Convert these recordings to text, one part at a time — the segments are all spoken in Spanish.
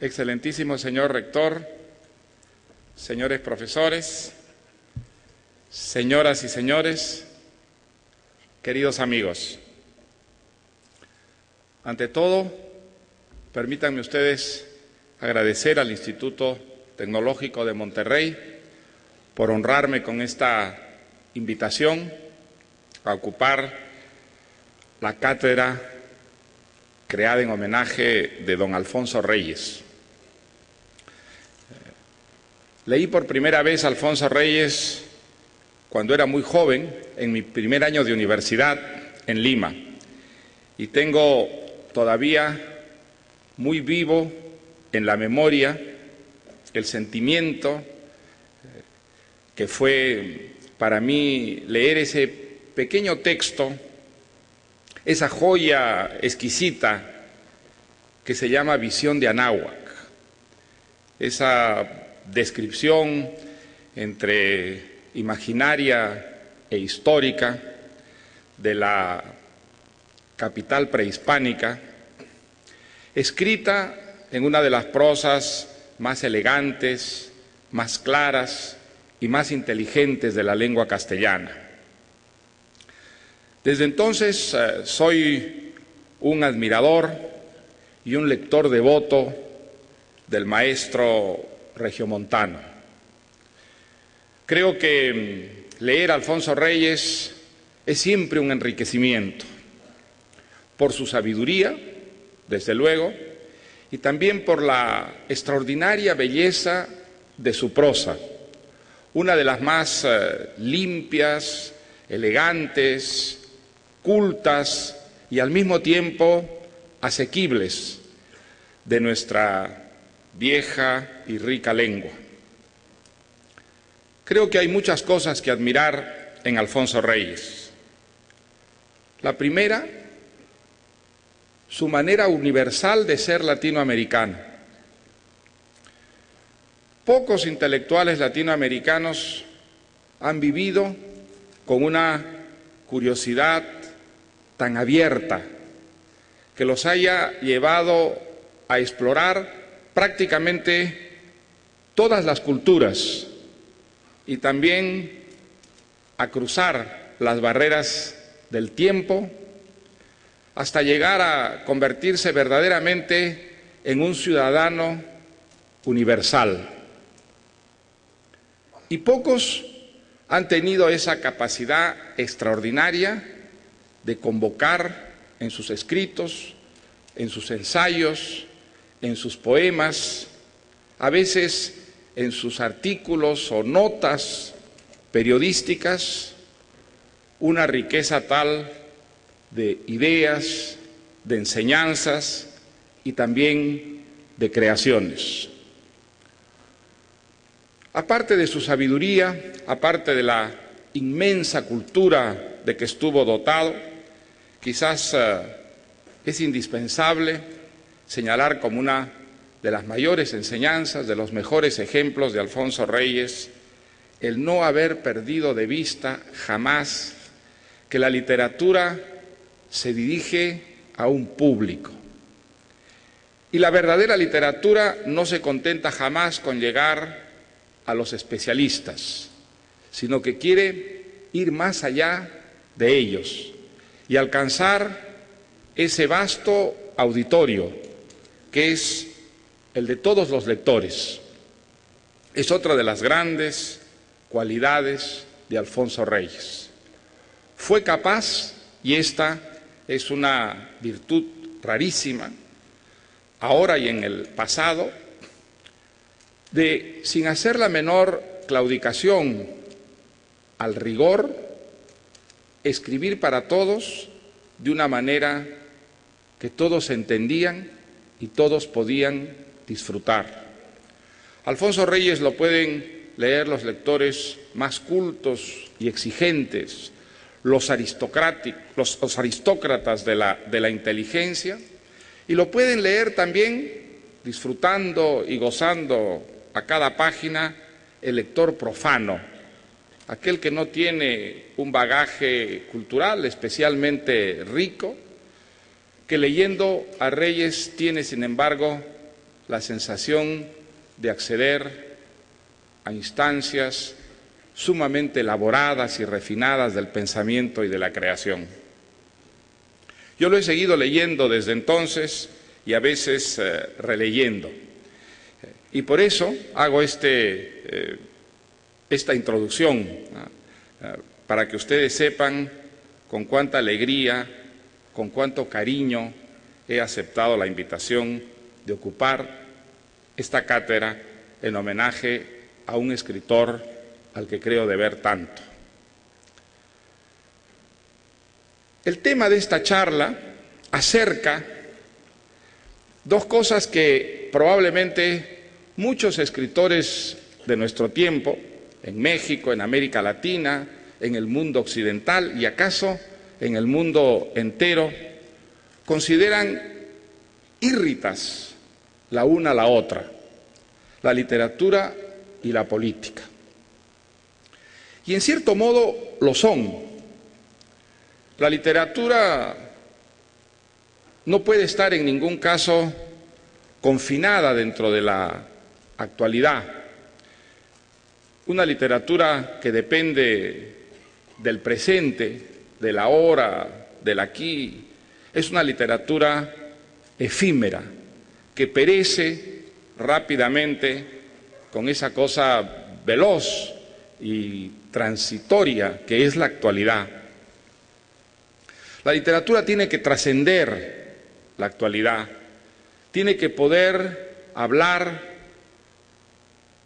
Excelentísimo señor rector, señores profesores, señoras y señores, queridos amigos. Ante todo, permítanme ustedes agradecer al Instituto Tecnológico de Monterrey por honrarme con esta invitación a ocupar la cátedra creada en homenaje de don Alfonso Reyes. Leí por primera vez a Alfonso Reyes cuando era muy joven, en mi primer año de universidad en Lima, y tengo todavía muy vivo en la memoria el sentimiento que fue para mí leer ese pequeño texto, esa joya exquisita que se llama Visión de Anáhuac, esa descripción entre imaginaria e histórica de la capital prehispánica, escrita en una de las prosas más elegantes, más claras y más inteligentes de la lengua castellana. Desde entonces soy un admirador y un lector devoto del maestro regiomontano. Creo que leer a Alfonso Reyes es siempre un enriquecimiento, por su sabiduría, desde luego, y también por la extraordinaria belleza de su prosa, una de las más limpias, elegantes, cultas y al mismo tiempo asequibles de nuestra vieja y rica lengua. Creo que hay muchas cosas que admirar en Alfonso Reyes. La primera, su manera universal de ser latinoamericano. Pocos intelectuales latinoamericanos han vivido con una curiosidad tan abierta que los haya llevado a explorar prácticamente todas las culturas y también a cruzar las barreras del tiempo hasta llegar a convertirse verdaderamente en un ciudadano universal. Y pocos han tenido esa capacidad extraordinaria de convocar en sus escritos, en sus ensayos, en sus poemas, a veces en sus artículos o notas periodísticas, una riqueza tal de ideas, de enseñanzas y también de creaciones. Aparte de su sabiduría, aparte de la inmensa cultura de que estuvo dotado, quizás es indispensable señalar como una de las mayores enseñanzas, de los mejores ejemplos de Alfonso Reyes, el no haber perdido de vista jamás que la literatura se dirige a un público. Y la verdadera literatura no se contenta jamás con llegar a los especialistas, sino que quiere ir más allá de ellos y alcanzar ese vasto auditorio que es el de todos los lectores. Es otra de las grandes cualidades de Alfonso Reyes. Fue capaz, y esta es una virtud rarísima, ahora y en el pasado, de, sin hacer la menor claudicación al rigor, escribir para todos de una manera que todos entendían y todos podían disfrutar. Alfonso Reyes lo pueden leer los lectores más cultos y exigentes, los aristócratas de la inteligencia, y lo pueden leer también disfrutando y gozando a cada página el lector profano, aquel que no tiene un bagaje cultural especialmente rico, que leyendo a Reyes tiene, sin embargo, la sensación de acceder a instancias sumamente elaboradas y refinadas del pensamiento y de la creación. Yo lo he seguido leyendo desde entonces y a veces releyendo. Y por eso hago esta introducción, para que ustedes sepan con cuánta alegría, con cuánto cariño he aceptado la invitación de ocupar esta cátedra en homenaje a un escritor al que creo deber tanto. El tema de esta charla acerca dos cosas que probablemente muchos escritores de nuestro tiempo, en México, en América Latina, en el mundo occidental y acaso en el mundo entero, consideran írritas la una a la otra, la literatura y la política. Y en cierto modo lo son. La literatura no puede estar en ningún caso confinada dentro de la actualidad. Una literatura que depende del presente, de la hora, del aquí, es una literatura efímera, que perece rápidamente con esa cosa veloz y transitoria que es la actualidad. La literatura tiene que trascender la actualidad, tiene que poder hablar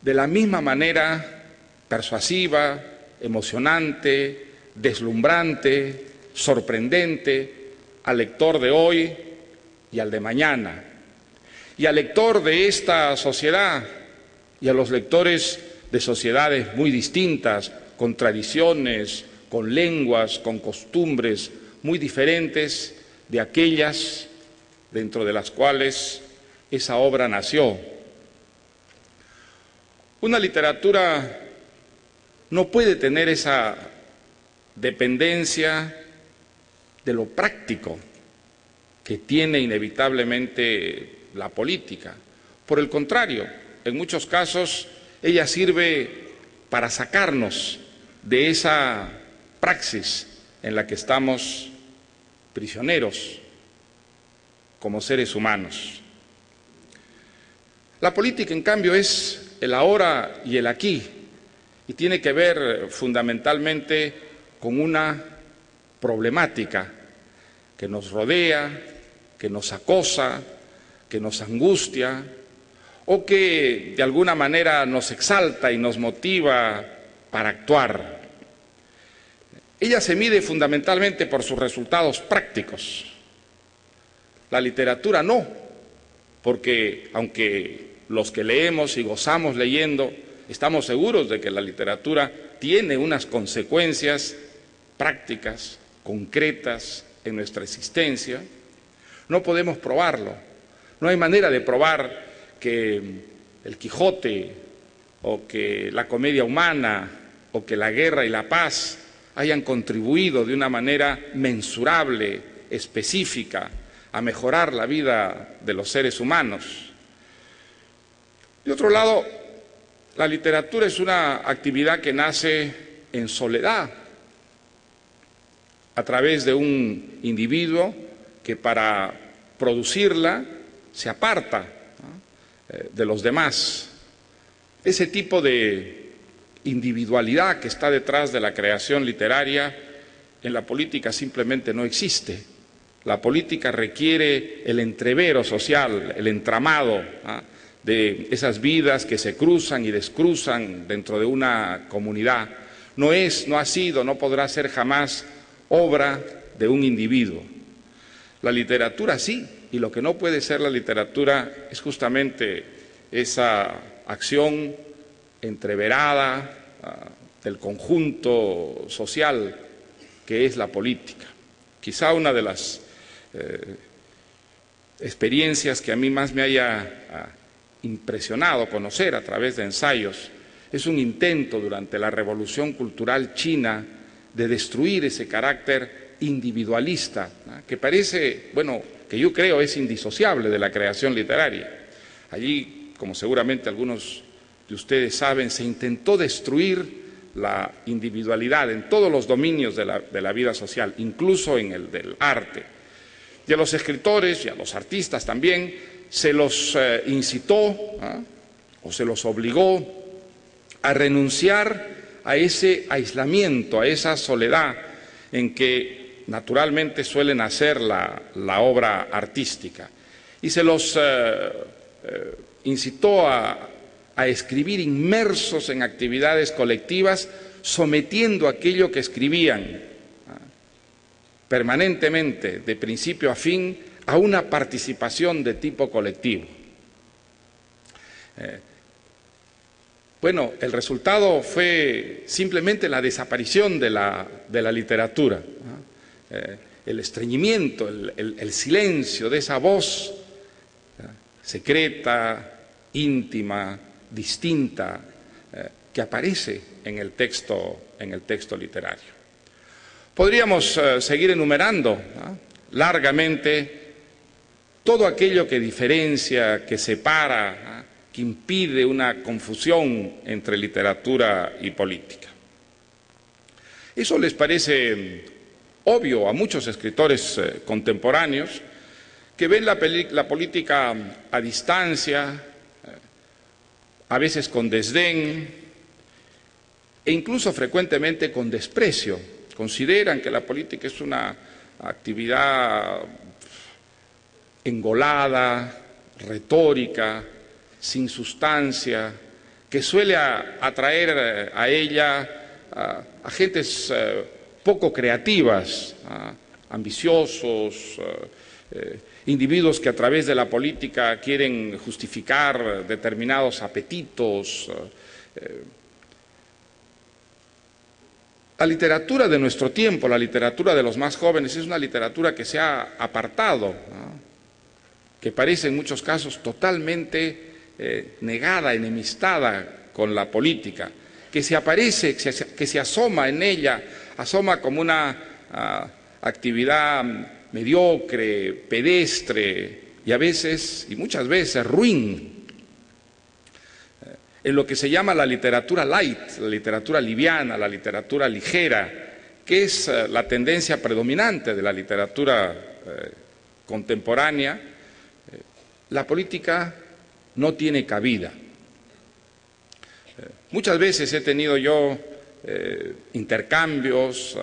de la misma manera persuasiva, emocionante, deslumbrante, sorprendente al lector de hoy y al de mañana, y al lector de esta sociedad y a los lectores de sociedades muy distintas, con tradiciones, con lenguas, con costumbres muy diferentes de aquellas dentro de las cuales esa obra nació. Una literatura no puede tener esa dependencia de lo práctico que tiene inevitablemente la política. Por el contrario, en muchos casos ella sirve para sacarnos de esa praxis en la que estamos prisioneros como seres humanos. La política, en cambio, es el ahora y el aquí, y tiene que ver fundamentalmente con una problemática que nos rodea, que nos acosa, que nos angustia, o que de alguna manera nos exalta y nos motiva para actuar. Ella se mide fundamentalmente por sus resultados prácticos. La literatura no, porque aunque los que leemos y gozamos leyendo, estamos seguros de que la literatura tiene unas consecuencias prácticas, concretas en nuestra existencia, no podemos probarlo. No hay manera de probar que el Quijote o que la comedia humana o que la guerra y la paz hayan contribuido de una manera mensurable, específica, a mejorar la vida de los seres humanos. De otro lado, la literatura es una actividad que nace en soledad, a través de un individuo que para producirla se aparta, ¿no?, de los demás. Ese tipo de individualidad que está detrás de la creación literaria en la política simplemente no existe. La política requiere el entrevero social, el entramado, ¿no?, de esas vidas que se cruzan y descruzan dentro de una comunidad. No es, no ha sido, no podrá ser jamás obra de un individuo. La literatura sí, y lo que no puede ser la literatura es justamente esa acción entreverada del conjunto social que es la política. Quizá una de las experiencias que a mí más me haya impresionado conocer a través de ensayos es un intento durante la Revolución Cultural China de destruir ese carácter individualista, ¿no?, que parece, bueno, que yo creo es indisociable de la creación literaria. Allí, como seguramente algunos de ustedes saben, se intentó destruir la individualidad en todos los dominios de la vida social, incluso en el del arte. Y a los escritores y a los artistas también se los incitó o se los obligó a renunciar a ese aislamiento, a esa soledad en que naturalmente suele nacer la obra artística. Y se los incitó a escribir inmersos en actividades colectivas, sometiendo aquello que escribían permanentemente, de principio a fin, a una participación de tipo colectivo. Bueno, el resultado fue simplemente la desaparición de la literatura, el estreñimiento, el silencio de esa voz secreta, íntima, distinta, que aparece en el texto literario. Podríamos seguir enumerando largamente todo aquello que diferencia, que separa, que impide una confusión entre literatura y política. Eso les parece obvio a muchos escritores contemporáneos que ven la política a distancia, a veces con desdén e incluso frecuentemente con desprecio. Consideran que la política es una actividad engolada, retórica, sin sustancia, que suele atraer a ella a gentes poco creativas, ambiciosos, individuos que a través de la política quieren justificar determinados apetitos. La literatura de nuestro tiempo, la literatura de los más jóvenes, es una literatura que se ha apartado, que parece en muchos casos totalmente negada, enemistada con la política, que se aparece, que se asoma en ella, asoma como una actividad mediocre, pedestre y a veces, y muchas veces, ruin, en lo que se llama la literatura light, la literatura liviana, la literatura ligera, que es la tendencia predominante de la literatura contemporánea. La política no tiene cabida. Muchas veces he tenido yo intercambios,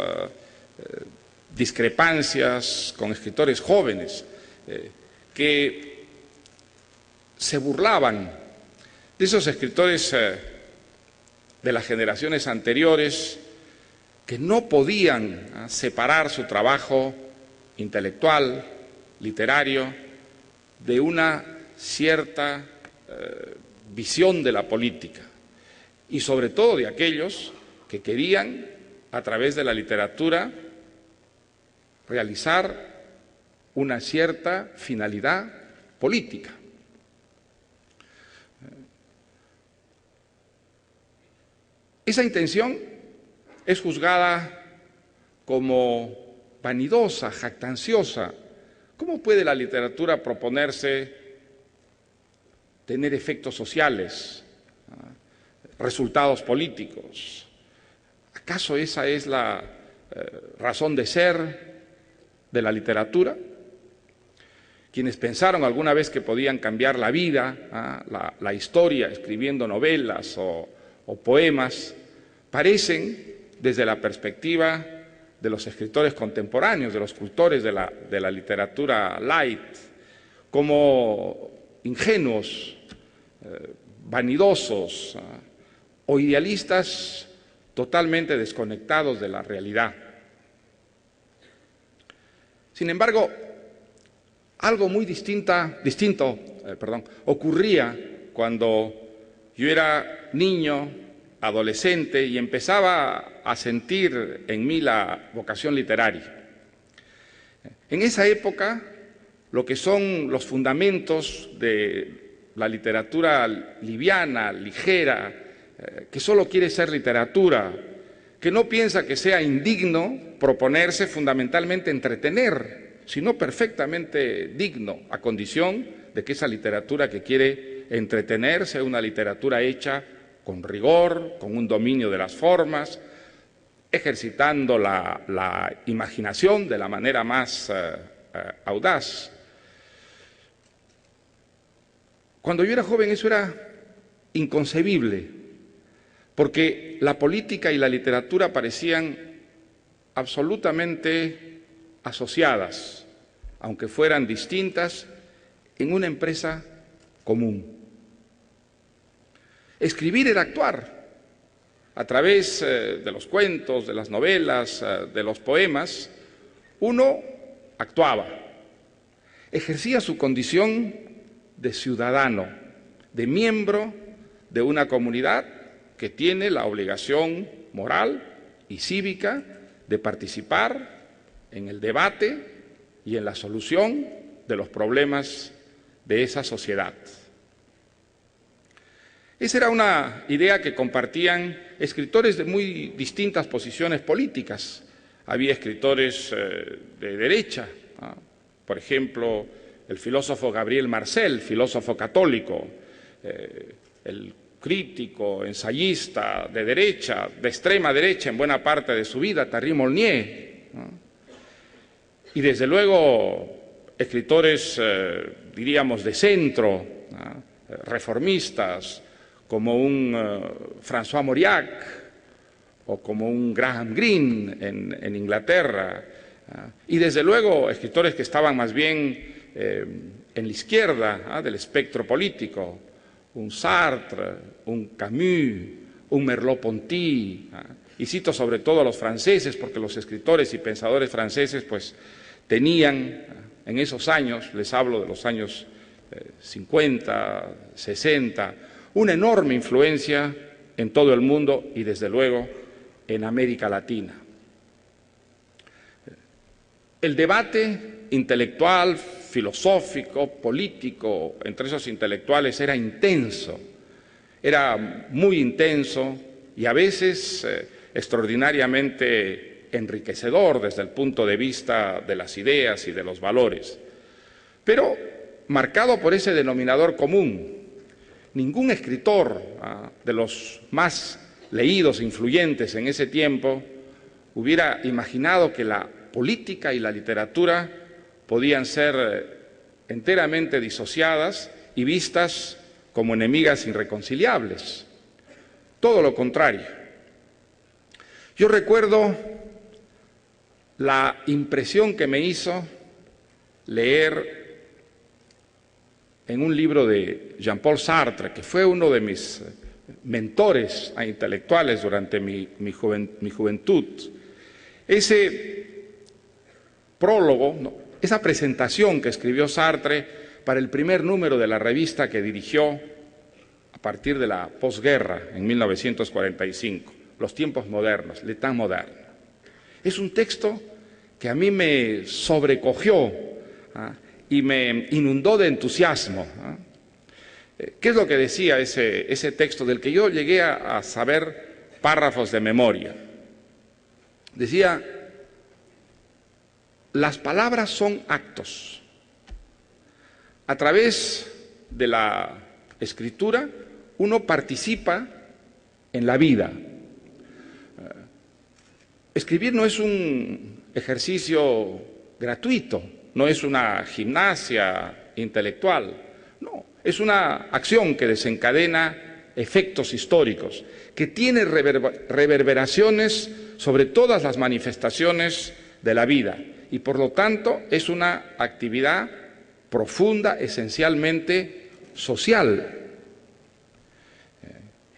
discrepancias con escritores jóvenes que se burlaban de esos escritores de las generaciones anteriores que no podían separar su trabajo intelectual, literario, de una cierta visión de la política y sobre todo de aquellos que querían, a través de la literatura, realizar una cierta finalidad política. Esa intención es juzgada como vanidosa, jactanciosa. ¿Cómo puede la literatura proponerse tener efectos sociales, resultados políticos? ¿Acaso esa es la razón de ser de la literatura? Quienes pensaron alguna vez que podían cambiar la vida, la historia, escribiendo novelas o poemas, parecen, desde la perspectiva de los escritores contemporáneos, de los cultores de la literatura light, como ingenuos, vanidosos o idealistas totalmente desconectados de la realidad. Sin embargo, algo muy distinto ocurría cuando yo era niño, adolescente, y empezaba a sentir en mí la vocación literaria. En esa época, lo que son los fundamentos de la literatura liviana, ligera, que solo quiere ser literatura, que no piensa que sea indigno proponerse fundamentalmente entretener, sino perfectamente digno, a condición de que esa literatura que quiere entretenerse, una literatura hecha con rigor, con un dominio de las formas, ejercitando la imaginación de la manera más audaz. Cuando yo era joven eso era inconcebible, porque la política y la literatura parecían absolutamente asociadas, aunque fueran distintas, en una empresa común. Escribir era actuar. A través de los cuentos, de las novelas, de los poemas, uno actuaba, ejercía su condición de ciudadano, de miembro de una comunidad que tiene la obligación moral y cívica de participar en el debate y en la solución de los problemas de esa sociedad. Esa era una idea que compartían escritores de muy distintas posiciones políticas. Había escritores de derecha, ¿no? Por ejemplo, el filósofo Gabriel Marcel, filósofo católico, el crítico, ensayista de derecha, de extrema derecha en buena parte de su vida, Thierry Molnier, ¿no? Y desde luego escritores, diríamos, de centro, ¿no? Reformistas, como un François Mauriac o como un Graham Greene en Inglaterra, y desde luego escritores que estaban más bien en la izquierda del espectro político, un Sartre, un Camus, un Merleau-Ponty, y cito sobre todo a los franceses porque los escritores y pensadores franceses pues tenían en esos años, les hablo de los años 50, 60, una enorme influencia en todo el mundo y desde luego en América Latina. El debate intelectual, filosófico, político, entre esos intelectuales era intenso, era muy intenso y a veces extraordinariamente enriquecedor desde el punto de vista de las ideas y de los valores, pero marcado por ese denominador común. Ningún escritor de los más leídos e influyentes en ese tiempo hubiera imaginado que la política y la literatura podían ser enteramente disociadas y vistas como enemigas irreconciliables. Todo lo contrario. Yo recuerdo la impresión que me hizo leer en un libro de Jean-Paul Sartre, que fue uno de mis mentores intelectuales durante mi juventud. Ese prólogo, ¿no? Esa presentación que escribió Sartre para el primer número de la revista que dirigió a partir de la posguerra, en 1945, Los tiempos modernos, Le temps moderne. Es un texto que a mí me sobrecogió y me inundó de entusiasmo. ¿Qué es lo que decía ese texto del que yo llegué a saber párrafos de memoria? Decía: las palabras son actos. A través de la escritura uno participa en la vida. Escribir no es un ejercicio gratuito, no es una gimnasia intelectual, no, es una acción que desencadena efectos históricos, que tiene reverberaciones sobre todas las manifestaciones de la vida y por lo tanto es una actividad profunda, esencialmente social.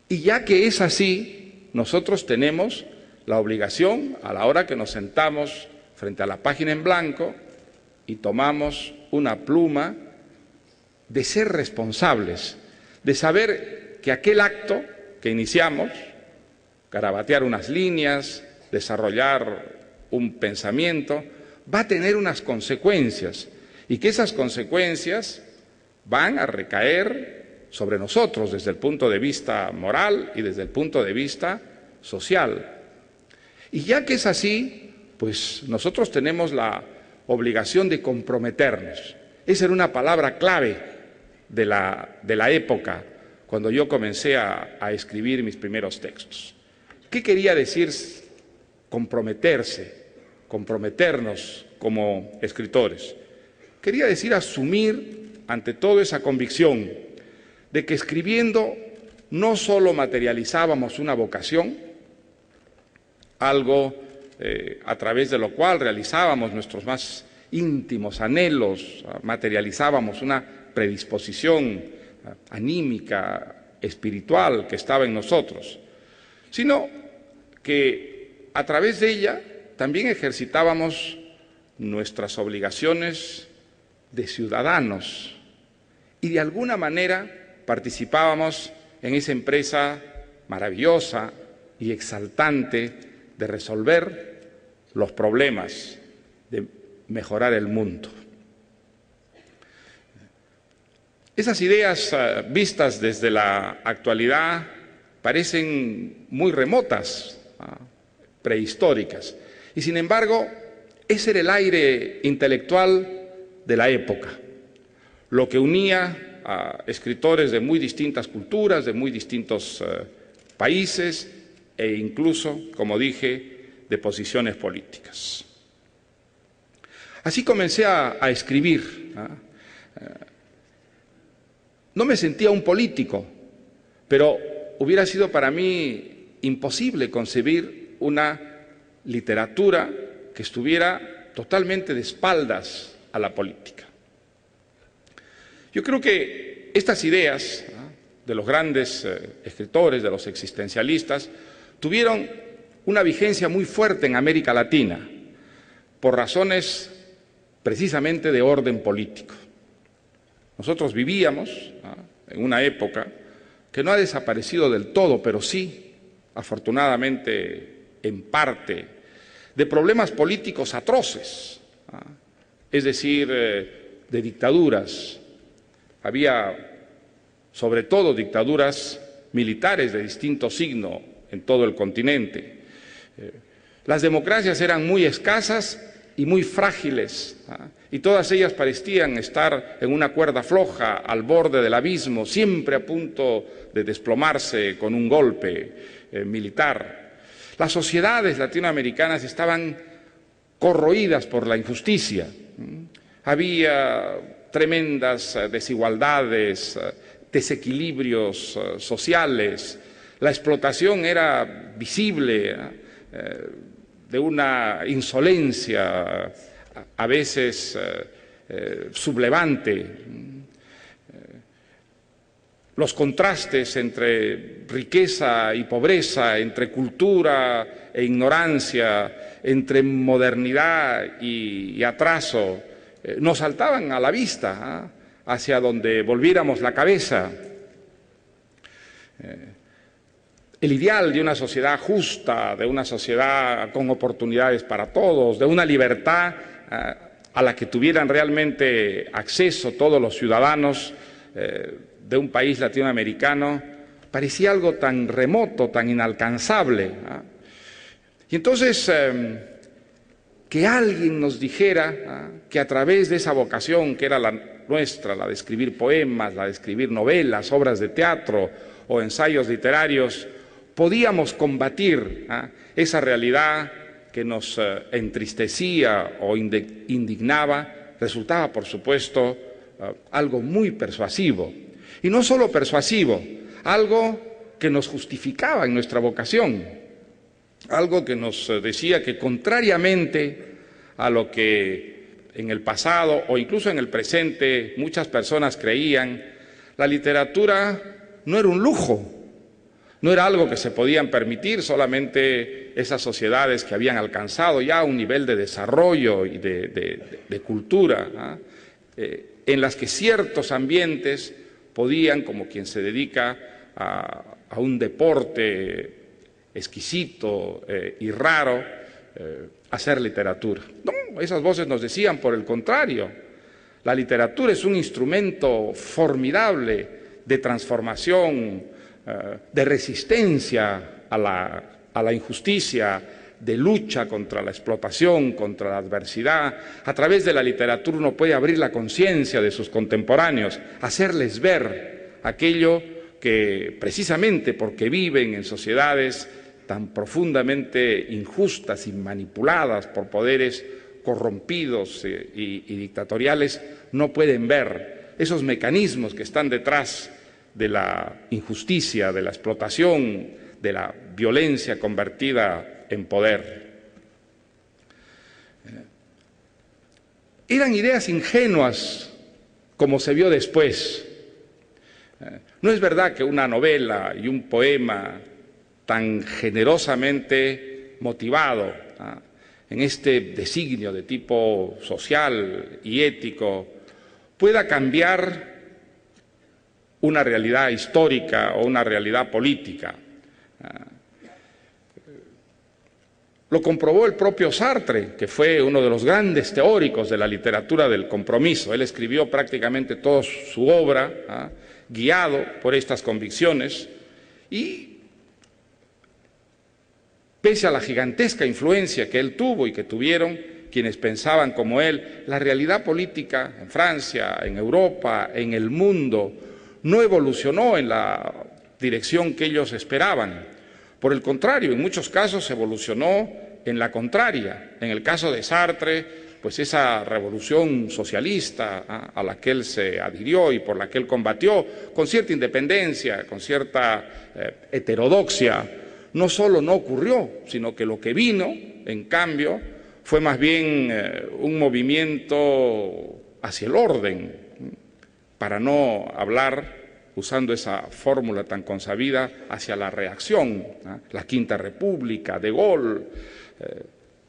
Y ya que es así, nosotros tenemos la obligación, a la hora que nos sentamos frente a la página en blanco y tomamos una pluma, de ser responsables, de saber que aquel acto que iniciamos, garabatear unas líneas, desarrollar un pensamiento, va a tener unas consecuencias y que esas consecuencias van a recaer sobre nosotros desde el punto de vista moral y desde el punto de vista social. Y ya que es así, pues nosotros tenemos la obligación de comprometernos. Esa era una palabra clave de la época cuando yo comencé a escribir mis primeros textos. ¿Qué quería decir comprometernos como escritores? Quería decir asumir ante todo esa convicción de que escribiendo no solo materializábamos una vocación, algo a través de lo cual realizábamos nuestros más íntimos anhelos, materializábamos una predisposición anímica, espiritual que estaba en nosotros, sino que a través de ella también ejercitábamos nuestras obligaciones de ciudadanos y de alguna manera participábamos en esa empresa maravillosa y exaltante de resolver los problemas, de mejorar el mundo. Esas ideas vistas desde la actualidad parecen muy remotas, prehistóricas, y sin embargo ese era el aire intelectual de la época, lo que unía a escritores de muy distintas culturas, de muy distintos países e incluso, como dije, de posiciones políticas. Así comencé a escribir. No me sentía un político, pero hubiera sido para mí imposible concebir una literatura que estuviera totalmente de espaldas a la política. Yo creo que estas ideas de los grandes escritores, de los existencialistas, tuvieron una vigencia muy fuerte en América Latina, por razones precisamente de orden político. Nosotros vivíamos en una época que no ha desaparecido del todo, pero sí, afortunadamente, en parte, de problemas políticos atroces, es decir, de dictaduras. Había, sobre todo, dictaduras militares de distinto signo en todo el continente. Las democracias eran muy escasas y muy frágiles, y todas ellas parecían estar en una cuerda floja, al borde del abismo, siempre a punto de desplomarse con un golpe militar. Las sociedades latinoamericanas estaban corroídas por la injusticia. Había tremendas desigualdades, desequilibrios sociales. La explotación era visible, de una insolencia a veces sublevante. Los contrastes entre riqueza y pobreza, entre cultura e ignorancia, entre modernidad y atraso, nos saltaban a la vista, hacia donde volviéramos la cabeza. El ideal de una sociedad justa, de una sociedad con oportunidades para todos, de una libertad a la que tuvieran realmente acceso todos los ciudadanos de un país latinoamericano, parecía algo tan remoto, tan inalcanzable. Y entonces, que alguien nos dijera que a través de esa vocación que era la nuestra, la de escribir poemas, la de escribir novelas, obras de teatro o ensayos literarios, podíamos combatir esa realidad que nos entristecía o indignaba, resultaba, por supuesto, algo muy persuasivo. Y no solo persuasivo, algo que nos justificaba en nuestra vocación, algo que nos decía que, contrariamente a lo que en el pasado o incluso en el presente muchas personas creían, la literatura no era un lujo, no era algo que se podían permitir solamente esas sociedades que habían alcanzado ya un nivel de desarrollo y de cultura, en las que ciertos ambientes podían, como quien se dedica a un deporte exquisito y raro, hacer literatura. No, esas voces nos decían, por el contrario, la literatura es un instrumento formidable de transformación, de resistencia a la injusticia, de lucha contra la explotación, contra la adversidad. A través de la literatura uno puede abrir la conciencia de sus contemporáneos, hacerles ver aquello que precisamente porque viven en sociedades tan profundamente injustas y manipuladas por poderes corrompidos y dictatoriales, no pueden ver esos mecanismos que están detrás de la injusticia, de la explotación, de la violencia convertida en poder. Eran ideas ingenuas, como se vio después. No es verdad que una novela y un poema tan generosamente motivado en este designio de tipo social y ético pueda cambiar una realidad histórica o una realidad política. Lo comprobó el propio Sartre, que fue uno de los grandes teóricos de la literatura del compromiso. Él escribió prácticamente toda su obra guiado por estas convicciones y, pese a la gigantesca influencia que él tuvo y que tuvieron quienes pensaban como él, la realidad política en Francia, en Europa, en el mundo, no evolucionó en la dirección que ellos esperaban. Por el contrario, en muchos casos evolucionó en la contraria. En el caso de Sartre, pues esa revolución socialista a la que él se adhirió y por la que él combatió, con cierta independencia, con cierta heterodoxia, no solo no ocurrió, sino que lo que vino, en cambio, fue más bien un movimiento hacia el orden, para no hablar, usando esa fórmula tan consabida, hacia la reacción. La Quinta República, De Gaulle,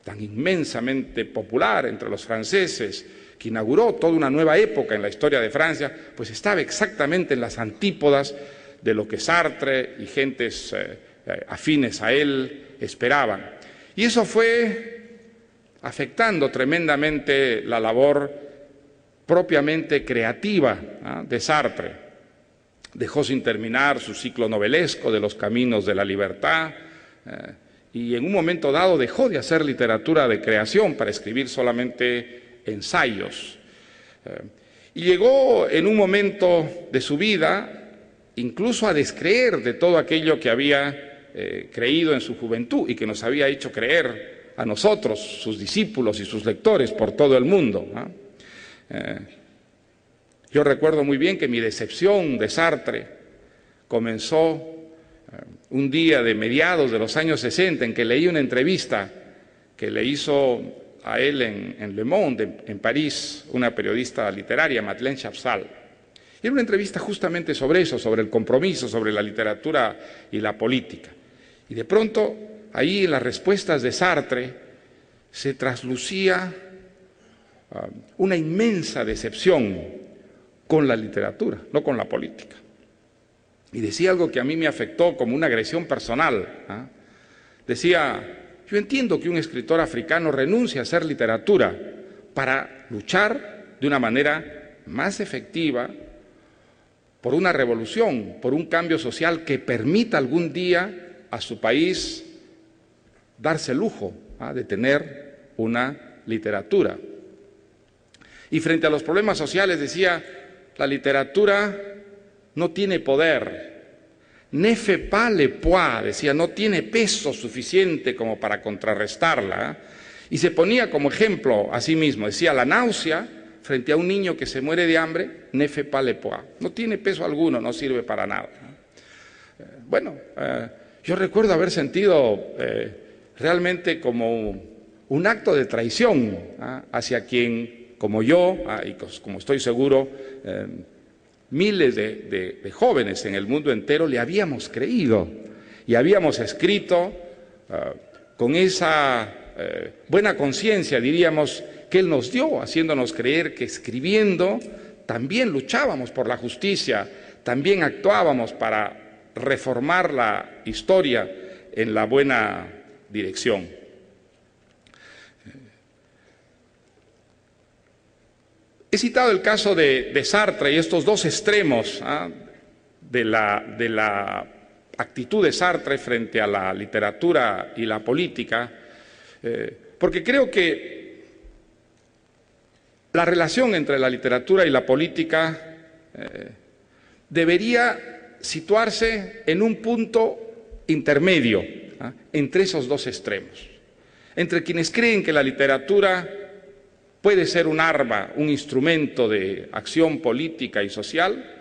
tan inmensamente popular entre los franceses, que inauguró toda una nueva época en la historia de Francia, pues estaba exactamente en las antípodas de lo que Sartre y gentes afines a él esperaban. Y eso fue afectando tremendamente la labor propiamente creativa de Sartre. Dejó sin terminar su ciclo novelesco de Los caminos de la libertad y en un momento dado dejó de hacer literatura de creación para escribir solamente ensayos. Y llegó en un momento de su vida incluso a descreer de todo aquello que había creído en su juventud y que nos había hecho creer a nosotros, sus discípulos y sus lectores por todo el mundo. Yo recuerdo muy bien que mi decepción de Sartre comenzó un día de mediados de los años 60 en que leí una entrevista que le hizo a él en Le Monde, en París, una periodista literaria, Madeleine Chapsal. Era una entrevista justamente sobre eso, sobre el compromiso, sobre la literatura y la política. Y de pronto, ahí en las respuestas de Sartre, se traslucía una inmensa decepción con la literatura, no con la política. Y decía algo que a mí me afectó como una agresión personal. Decía, yo entiendo que un escritor africano renuncie a hacer literatura para luchar de una manera más efectiva por una revolución, por un cambio social que permita algún día a su país darse el lujo de tener una literatura. Y frente a los problemas sociales decía, la literatura no tiene poder, ne fait pas le poids, decía, no tiene peso suficiente como para contrarrestarla. Y se ponía como ejemplo a sí mismo, decía, la náusea frente a un niño que se muere de hambre, ne fait pas le poids, no tiene peso alguno, no sirve para nada. Bueno, yo recuerdo haber sentido realmente como un acto de traición hacia quien, como yo, y como estoy seguro, miles de jóvenes en el mundo entero le habíamos creído y habíamos escrito con esa buena conciencia, diríamos, que él nos dio, haciéndonos creer que escribiendo también luchábamos por la justicia, también actuábamos para reformar la historia en la buena dirección. He citado el caso de Sartre y estos dos extremos de la actitud de Sartre frente a la literatura y la política, Porque creo que la relación entre la literatura y la política debería situarse en un punto intermedio, entre esos dos extremos, entre quienes creen que la literatura puede ser un arma, un instrumento de acción política y social,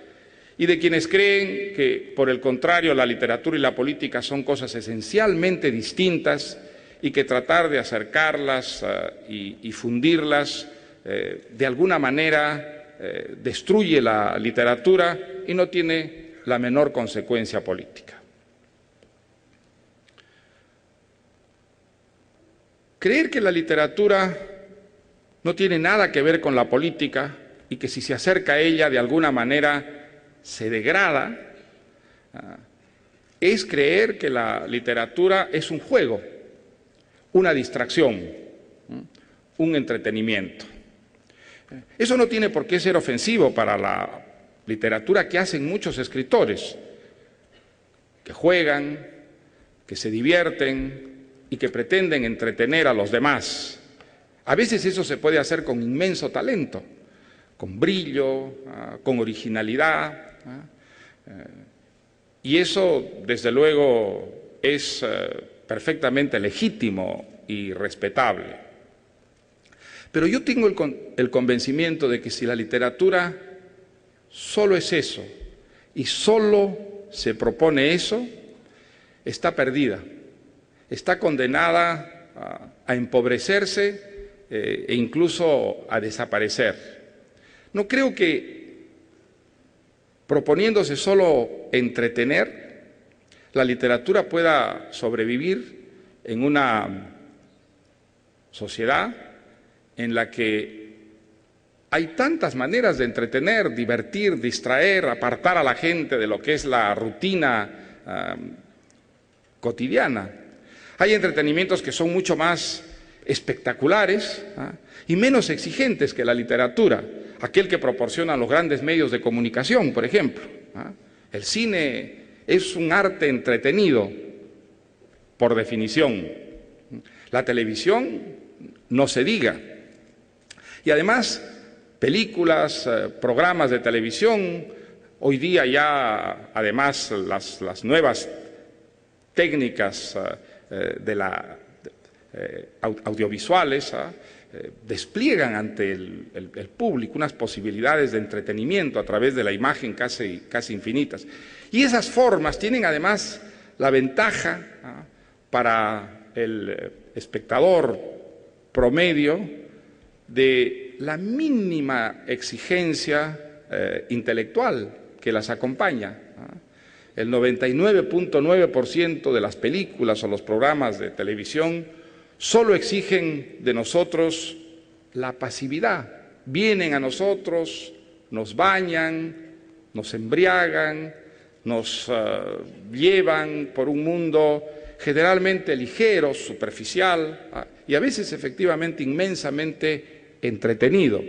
y de quienes creen que, por el contrario, la literatura y la política son cosas esencialmente distintas y que tratar de acercarlas y fundirlas de alguna manera destruye la literatura y no tiene la menor consecuencia política. Creer que la literatura no tiene nada que ver con la política y que si se acerca a ella de alguna manera se degrada, es creer que la literatura es un juego, una distracción, un entretenimiento. Eso no tiene por qué ser ofensivo para la literatura que hacen muchos escritores, que juegan, que se divierten y que pretenden entretener a los demás. A veces eso se puede hacer con inmenso talento, con brillo, con originalidad, y eso, desde luego, es perfectamente legítimo y respetable. Pero yo tengo el convencimiento de que si la literatura solo es eso y solo se propone eso, está perdida, está condenada a empobrecerse e incluso a desaparecer. No creo que proponiéndose solo entretener, la literatura pueda sobrevivir en una sociedad en la que hay tantas maneras de entretener, divertir, distraer, apartar a la gente de lo que es la rutina cotidiana. Hay entretenimientos que son mucho más espectaculares y menos exigentes que la literatura, aquel que proporcionan los grandes medios de comunicación, por ejemplo. El cine es un arte entretenido, por definición. La televisión no se diga. Y además, películas, programas de televisión, hoy día ya, además, las nuevas técnicas audiovisuales despliegan ante el público unas posibilidades de entretenimiento a través de la imagen casi infinitas. Y esas formas tienen además la ventaja para el espectador promedio de la mínima exigencia intelectual que las acompaña. El 99.9% de las películas o los programas de televisión solo exigen de nosotros la pasividad. Vienen a nosotros, nos bañan, nos embriagan, nos llevan por un mundo generalmente ligero, superficial y a veces efectivamente inmensamente entretenido.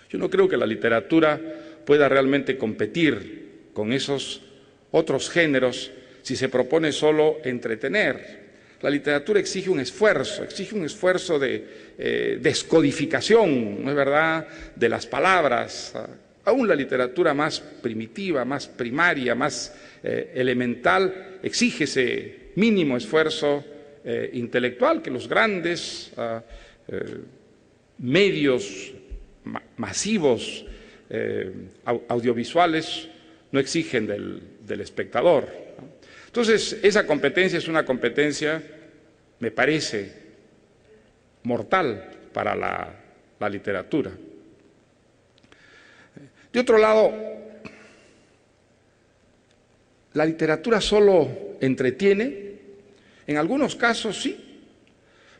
Yo no creo que la literatura pueda realmente competir con esos otros géneros si se propone solo entretener. La literatura exige un esfuerzo de descodificación, ¿no es verdad?, de las palabras. Aún la literatura más primitiva, más primaria, más elemental, exige ese mínimo esfuerzo intelectual que los grandes medios masivos audiovisuales no exigen del espectador. Entonces, esa competencia es una competencia, me parece, mortal para la literatura. De otro lado, la literatura solo entretiene, en algunos casos sí,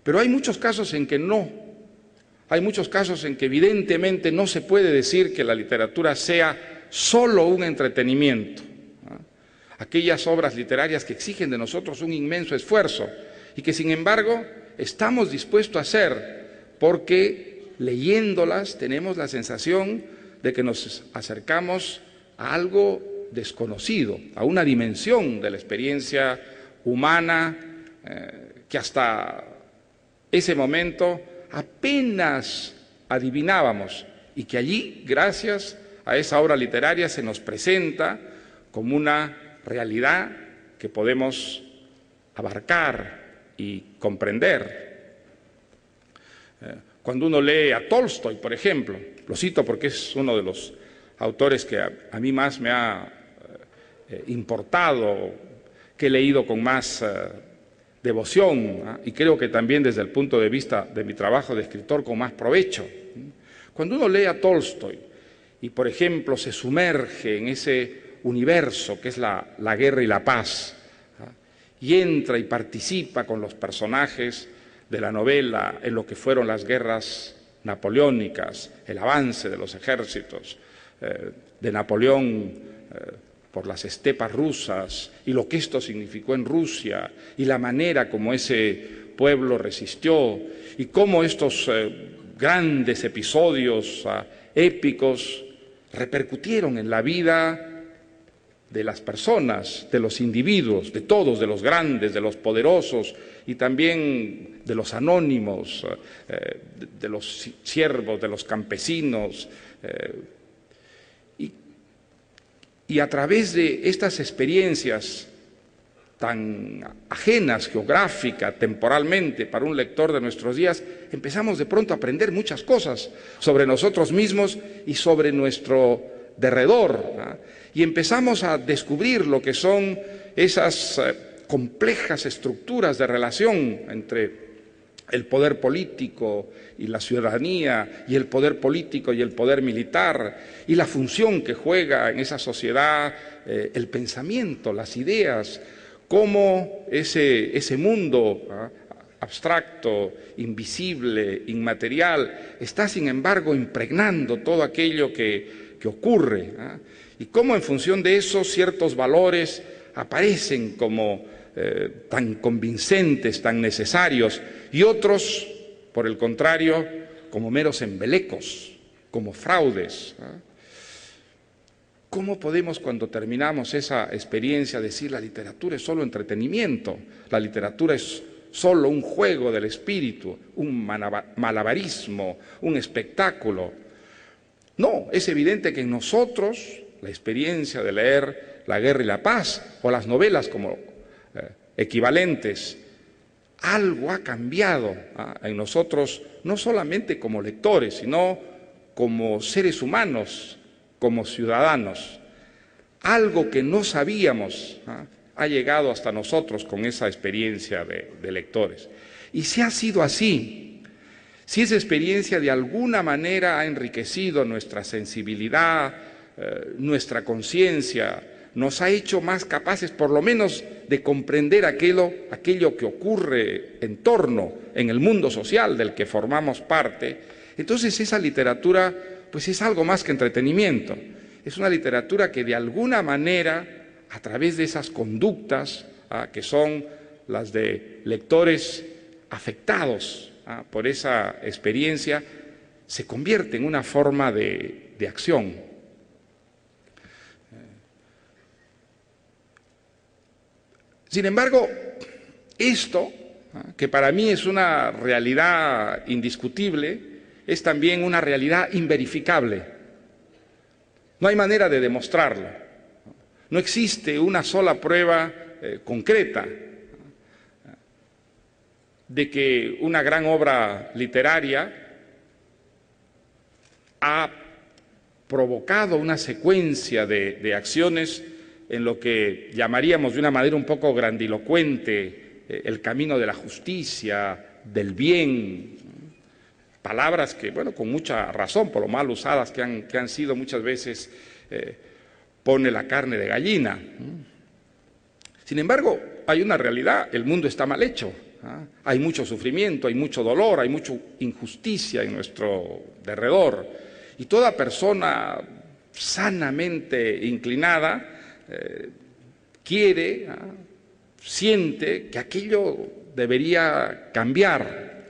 pero hay muchos casos en que no. Hay muchos casos en que evidentemente no se puede decir que la literatura sea solo un entretenimiento. Aquellas obras literarias que exigen de nosotros un inmenso esfuerzo y que sin embargo estamos dispuestos a hacer porque leyéndolas tenemos la sensación de que nos acercamos a algo desconocido, a una dimensión de la experiencia humana que hasta ese momento apenas adivinábamos y que allí, gracias a esa obra literaria, se nos presenta como una realidad que podemos abarcar y comprender. Cuando uno lee a Tolstoy, por ejemplo, lo cito porque es uno de los autores que a mí más me ha importado, que he leído con más devoción, y creo que también desde el punto de vista de mi trabajo de escritor con más provecho. Cuando uno lee a Tolstoy y, por ejemplo, se sumerge en ese universo que es la guerra y la paz, y entra y participa con los personajes de la novela en lo que fueron las guerras napoleónicas, el avance de los ejércitos de Napoleón por las estepas rusas y lo que esto significó en Rusia y la manera como ese pueblo resistió y cómo estos grandes episodios épicos repercutieron en la vida de las personas, de los individuos, de todos, de los grandes, de los poderosos y también de los anónimos, de los siervos, de los campesinos. Y a través de estas experiencias tan ajenas geográfica, temporalmente, para un lector de nuestros días, empezamos de pronto a aprender muchas cosas sobre nosotros mismos y sobre nuestro derredor, ¿no? Y empezamos a descubrir lo que son esas complejas estructuras de relación entre el poder político y la ciudadanía, y el poder político y el poder militar, y la función que juega en esa sociedad el pensamiento, las ideas, cómo ese mundo abstracto, invisible, inmaterial, está sin embargo impregnando todo aquello que ocurre, y cómo en función de eso ciertos valores aparecen como tan convincentes, tan necesarios, y otros, por el contrario, como meros embelecos, como fraudes. ¿Cómo podemos, cuando terminamos esa experiencia, decir la literatura es solo entretenimiento, la literatura es solo un juego del espíritu, un malabarismo, un espectáculo? No, es evidente que en nosotros la experiencia de leer La guerra y la paz o las novelas como equivalentes, algo ha cambiado en nosotros, no solamente como lectores, sino como seres humanos, como ciudadanos. Algo que no sabíamos ha llegado hasta nosotros con esa experiencia de lectores. Y si ha sido así, si esa experiencia de alguna manera ha enriquecido nuestra sensibilidad, nuestra conciencia, nos ha hecho más capaces por lo menos de comprender aquello que ocurre en torno, en el mundo social del que formamos parte, entonces esa literatura pues es algo más que entretenimiento. Es una literatura que de alguna manera, a través de esas conductas que son las de lectores afectados por esa experiencia, se convierte en una forma de acción. Sin embargo, esto, que para mí es una realidad indiscutible, es también una realidad inverificable. No hay manera de demostrarlo. No existe una sola prueba concreta de que una gran obra literaria ha provocado una secuencia de acciones en lo que llamaríamos de una manera un poco grandilocuente el camino de la justicia, del bien, palabras que, bueno, con mucha razón, por lo mal usadas que han sido muchas veces, pone la carne de gallina. Sin embargo, hay una realidad, el mundo está mal hecho, hay mucho sufrimiento, hay mucho dolor, hay mucha injusticia en nuestro derredor, y toda persona sanamente inclinada quiere, siente que aquello debería cambiar.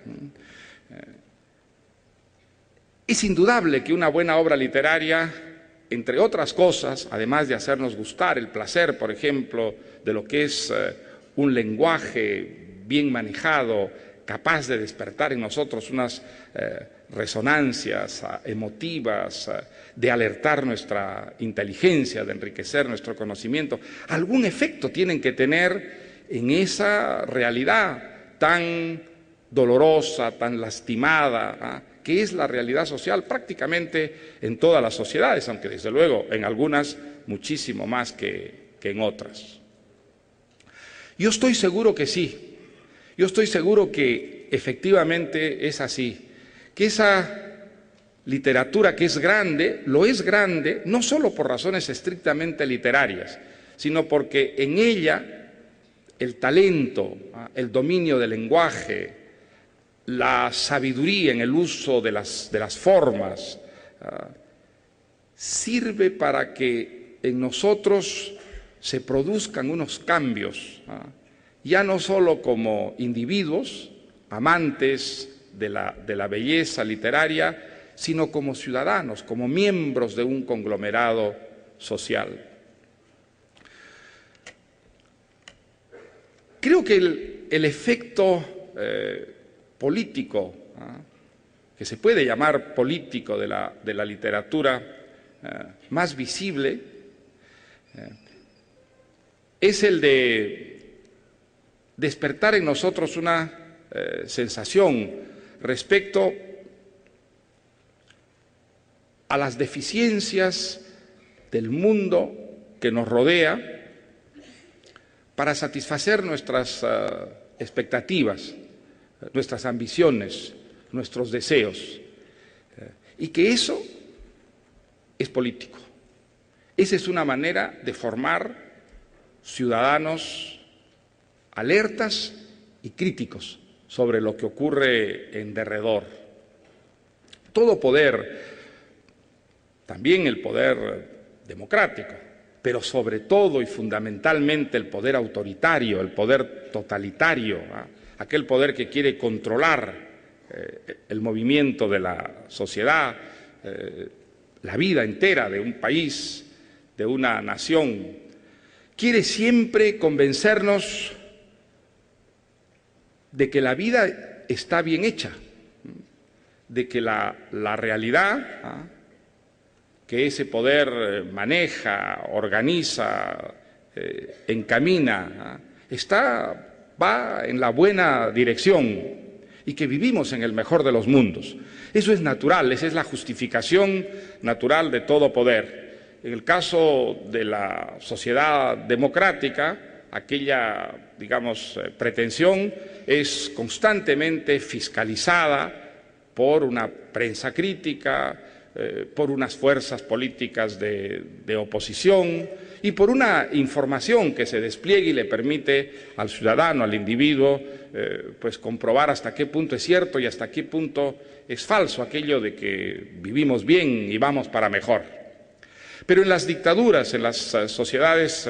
Es indudable que una buena obra literaria, entre otras cosas, además de hacernos gustar el placer, por ejemplo, de lo que es un lenguaje bien manejado, capaz de despertar en nosotros unas resonancias emotivas, de alertar nuestra inteligencia, de enriquecer nuestro conocimiento. Algún efecto tienen que tener en esa realidad tan dolorosa, tan lastimada, que es la realidad social prácticamente en todas las sociedades, aunque desde luego en algunas muchísimo más que en otras. Yo estoy seguro que sí, yo estoy seguro que efectivamente es así, que esa literatura que es grande, lo es grande no solo por razones estrictamente literarias, sino porque en ella el talento, el dominio del lenguaje, la sabiduría en el uso de las formas, sirve para que en nosotros se produzcan unos cambios, ya no solo como individuos, amantes de la belleza literaria, sino como ciudadanos, como miembros de un conglomerado social. Creo que el efecto político, que se puede llamar político de la literatura más visible, es el de despertar en nosotros una sensación respecto a las deficiencias del mundo que nos rodea para satisfacer nuestras expectativas, nuestras ambiciones, nuestros deseos, y que eso es político. Esa es una manera de formar ciudadanos alertas y críticos sobre lo que ocurre en derredor. Todo poder, también el poder democrático, pero sobre todo y fundamentalmente el poder autoritario, el poder totalitario, aquel poder que quiere controlar el movimiento de la sociedad, la vida entera de un país, de una nación, quiere siempre convencernos de que la vida está bien hecha, de que la realidad que ese poder maneja, organiza, encamina, va en la buena dirección y que vivimos en el mejor de los mundos. Eso es natural, esa es la justificación natural de todo poder. En el caso de la sociedad democrática, aquella, digamos, pretensión es constantemente fiscalizada por una prensa crítica, por unas fuerzas políticas de oposición y por una información que se despliegue y le permite al ciudadano, al individuo, pues comprobar hasta qué punto es cierto y hasta qué punto es falso aquello de que vivimos bien y vamos para mejor. Pero en las dictaduras, en las sociedades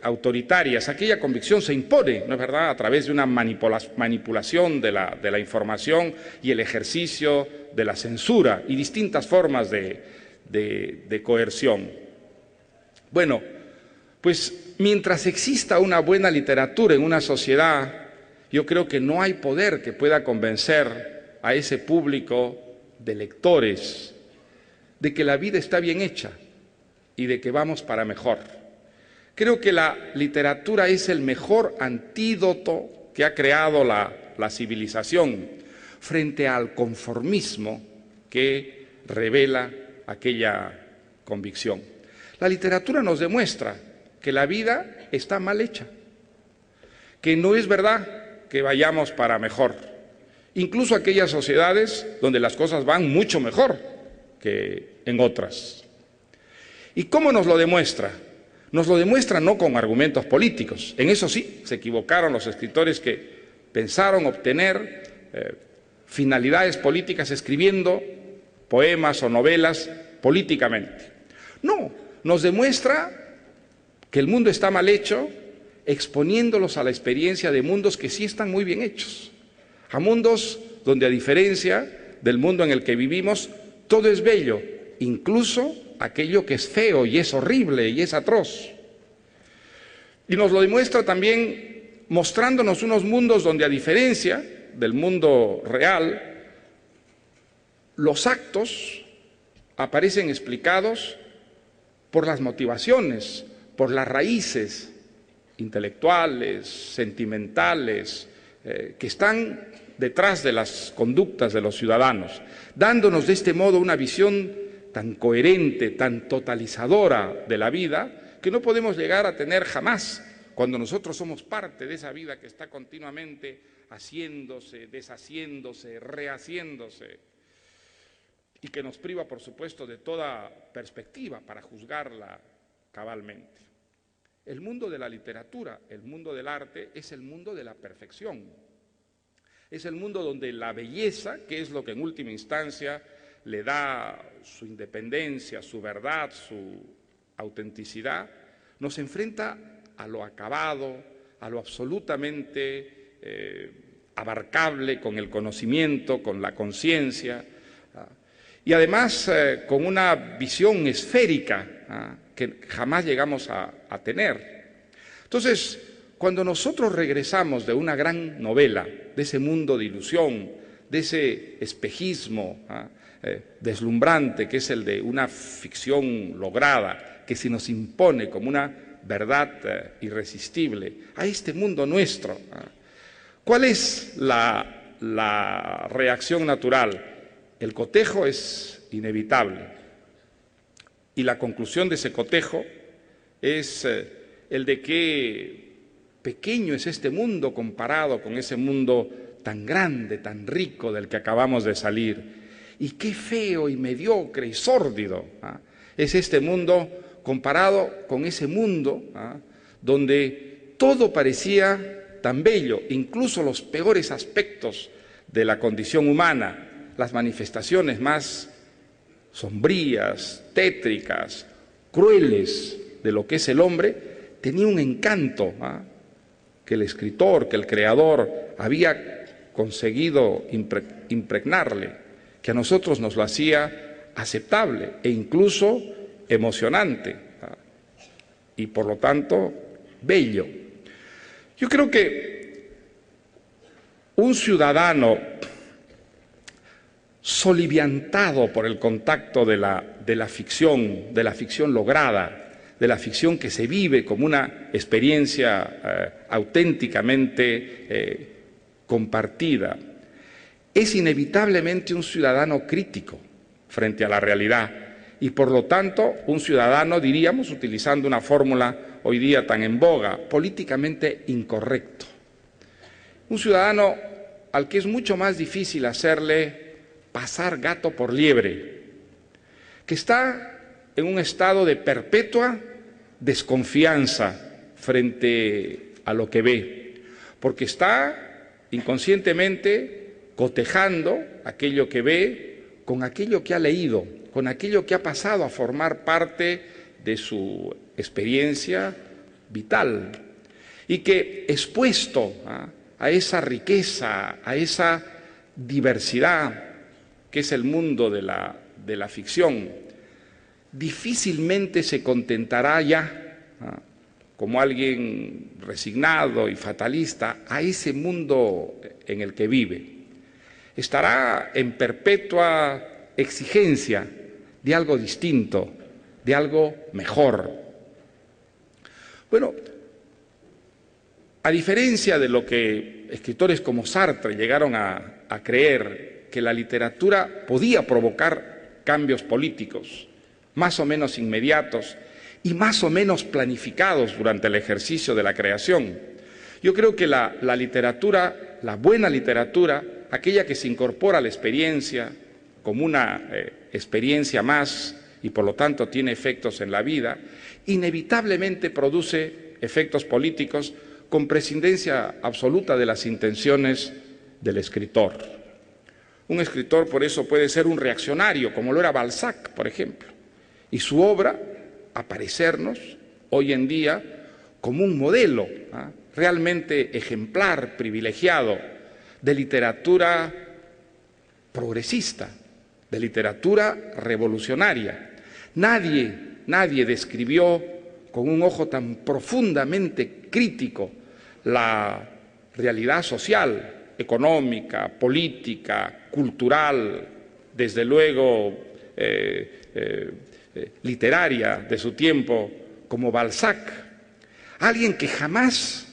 autoritarias, aquella convicción se impone, ¿no es verdad?, a través de una manipulación de la información y el ejercicio de la censura y distintas formas de coerción. Bueno, pues mientras exista una buena literatura en una sociedad, yo creo que no hay poder que pueda convencer a ese público de lectores de que la vida está bien hecha y de que vamos para mejor. Creo que la literatura es el mejor antídoto que ha creado la civilización frente al conformismo que revela aquella convicción. La literatura nos demuestra que la vida está mal hecha, que no es verdad que vayamos para mejor, incluso aquellas sociedades donde las cosas van mucho mejor que en otras. ¿Y cómo nos lo demuestra? Nos lo demuestra no con argumentos políticos. En eso sí, se equivocaron los escritores que pensaron obtener finalidades políticas escribiendo poemas o novelas políticamente. No, nos demuestra que el mundo está mal hecho exponiéndolos a la experiencia de mundos que sí están muy bien hechos. A mundos donde, a diferencia del mundo en el que vivimos, todo es bello, incluso aquello que es feo y es horrible y es atroz. Y nos lo demuestra también mostrándonos unos mundos donde, a diferencia del mundo real, los actos aparecen explicados por las motivaciones, por las raíces intelectuales, sentimentales, que están detrás de las conductas de los ciudadanos, dándonos de este modo una visión tan coherente, tan totalizadora de la vida, que no podemos llegar a tener jamás cuando nosotros somos parte de esa vida que está continuamente haciéndose, deshaciéndose, rehaciéndose, y que nos priva, por supuesto, de toda perspectiva para juzgarla cabalmente. El mundo de la literatura, el mundo del arte, es el mundo de la perfección. Es el mundo donde la belleza, que es lo que en última instancia le da su independencia, su verdad, su autenticidad, nos enfrenta a lo acabado, a lo absolutamente abarcable con el conocimiento, con la conciencia, y además con una visión esférica que jamás llegamos a tener. Entonces, cuando nosotros regresamos de una gran novela, de ese mundo de ilusión, de ese espejismo deslumbrante que es el de una ficción lograda, que se nos impone como una verdad irresistible, a este mundo nuestro, ¿cuál es la reacción natural? El cotejo es inevitable y la conclusión de ese cotejo es el de que pequeño es este mundo comparado con ese mundo tan grande, tan rico del que acabamos de salir, y qué feo y mediocre y sórdido es este mundo comparado con ese mundo donde todo parecía tan bello, incluso los peores aspectos de la condición humana, las manifestaciones más sombrías, tétricas, crueles de lo que es el hombre, tenía un encanto que el escritor, que el creador había conseguido impregnarle, que a nosotros nos lo hacía aceptable e incluso emocionante y por lo tanto bello. Yo creo que un ciudadano soliviantado por el contacto de la ficción lograda, de la ficción que se vive como una experiencia auténticamente compartida, es inevitablemente un ciudadano crítico frente a la realidad y por lo tanto un ciudadano, diríamos, utilizando una fórmula hoy día tan en boga, políticamente incorrecto. Un ciudadano al que es mucho más difícil hacerle pasar gato por liebre, que está en un estado de perpetua desconfianza frente a lo que ve, porque está inconscientemente cotejando aquello que ve con aquello que ha leído, con aquello que ha pasado a formar parte de su experiencia vital, y que expuesto a esa riqueza, a esa diversidad que es el mundo de la ficción, difícilmente se contentará ya como alguien resignado y fatalista a ese mundo en el que vive. Estará en perpetua exigencia de algo distinto, de algo mejor. Bueno, a diferencia de lo que escritores como Sartre llegaron a creer, que la literatura podía provocar cambios políticos, más o menos inmediatos y más o menos planificados durante el ejercicio de la creación. Yo creo que la literatura, la buena literatura, aquella que se incorpora a la experiencia como una experiencia más y por lo tanto tiene efectos en la vida, inevitablemente produce efectos políticos con prescindencia absoluta de las intenciones del escritor. Un escritor por eso puede ser un reaccionario, como lo era Balzac, por ejemplo, y su obra aparecernos hoy en día como un modelo realmente ejemplar, privilegiado, de literatura progresista, de literatura revolucionaria. Nadie describió con un ojo tan profundamente crítico la realidad social, económica, política, cultural, desde luego literaria de su tiempo, como Balzac, alguien que jamás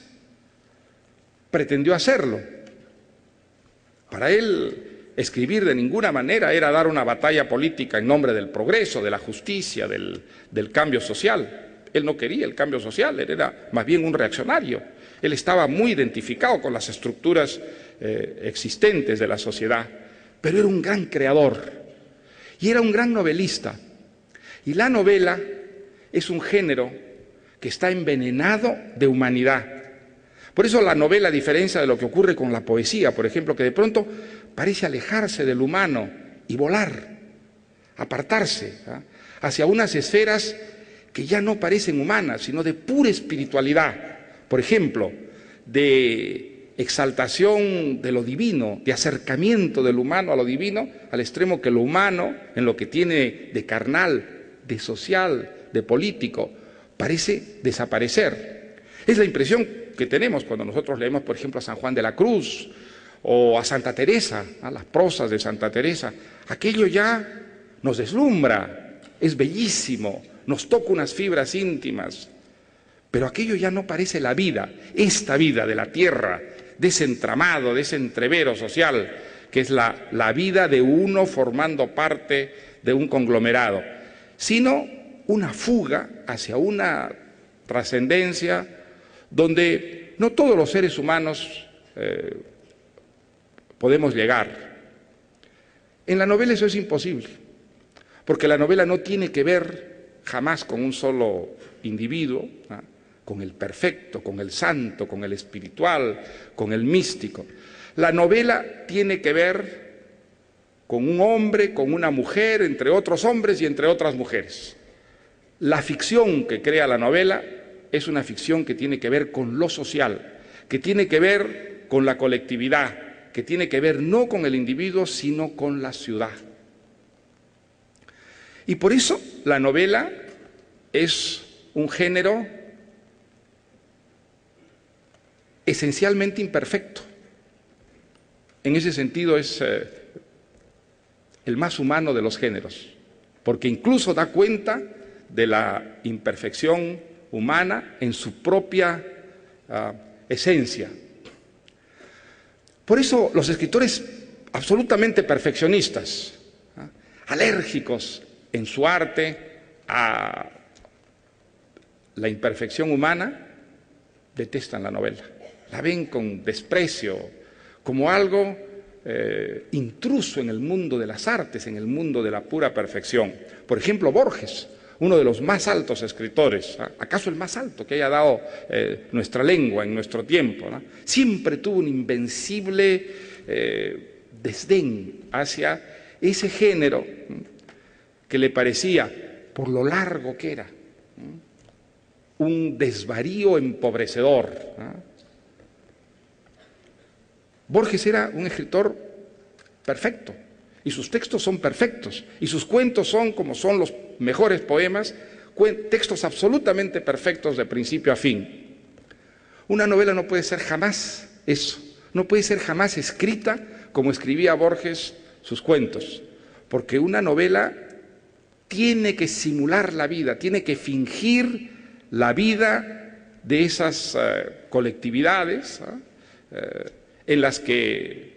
pretendió hacerlo. Para él, escribir de ninguna manera era dar una batalla política en nombre del progreso, de la justicia, del cambio social. Él no quería el cambio social, él era más bien un reaccionario. Él estaba muy identificado con las estructuras existentes de la sociedad, pero era un gran creador y era un gran novelista. Y la novela es un género que está envenenado de humanidad. Por eso la novela, a diferencia de lo que ocurre con la poesía, por ejemplo, que de pronto parece alejarse del humano y volar, apartarse hacia unas esferas que ya no parecen humanas, sino de pura espiritualidad. Por ejemplo, de exaltación de lo divino, de acercamiento del humano a lo divino, al extremo que lo humano, en lo que tiene de carnal, de social, de político, parece desaparecer. Es la impresión que tenemos cuando nosotros leemos, por ejemplo, a San Juan de la Cruz o a Santa Teresa, a las prosas de Santa Teresa. Aquello ya nos deslumbra, es bellísimo, nos toca unas fibras íntimas, pero aquello ya no parece la vida, esta vida de la tierra, de ese entramado, de ese entrevero social, que es la vida de uno formando parte de un conglomerado, sino una fuga hacia una trascendencia donde no todos los seres humanos podemos llegar. En la novela eso es imposible, porque la novela no tiene que ver jamás con un solo individuo, con el perfecto, con el santo, con el espiritual, con el místico. La novela tiene que ver con un hombre, con una mujer, entre otros hombres y entre otras mujeres. La ficción que crea la novela es una ficción que tiene que ver con lo social, que tiene que ver con la colectividad, que tiene que ver no con el individuo, sino con la ciudad. Y por eso la novela es un género esencialmente imperfecto. En ese sentido es el más humano de los géneros, porque incluso da cuenta de la imperfección humana en su propia esencia. Por eso los escritores absolutamente perfeccionistas, alérgicos en su arte a la imperfección humana, detestan la novela. La ven con desprecio, como algo intruso en el mundo de las artes, en el mundo de la pura perfección. Por ejemplo, Borges, uno de los más altos escritores, acaso el más alto que haya dado nuestra lengua en nuestro tiempo, ¿no? Siempre tuvo un invencible desdén hacia ese género que le parecía, por lo largo que era, un desvarío empobrecedor. Borges era un escritor perfecto, y sus textos son perfectos, y sus cuentos son, como son los mejores poemas, textos absolutamente perfectos de principio a fin. Una novela no puede ser jamás eso, no puede ser jamás escrita como escribía Borges sus cuentos, porque una novela tiene que simular la vida, tiene que fingir la vida de esas colectividades en las que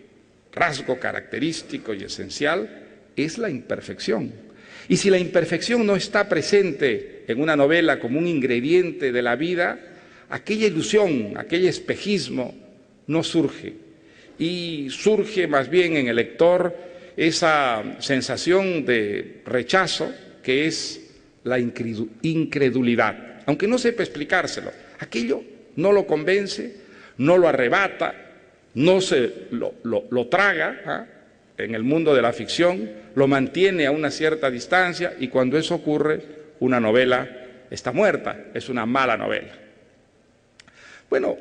rasgo característico y esencial es la imperfección. Y si la imperfección no está presente en una novela como un ingrediente de la vida, aquella ilusión, aquel espejismo no surge. Y surge más bien en el lector esa sensación de rechazo que es la incredulidad. Aunque no sepa explicárselo, aquello no lo convence, no lo arrebata, no se lo traga en el mundo de la ficción, lo mantiene a una cierta distancia, y cuando eso ocurre, una novela está muerta, es una mala novela. Bueno,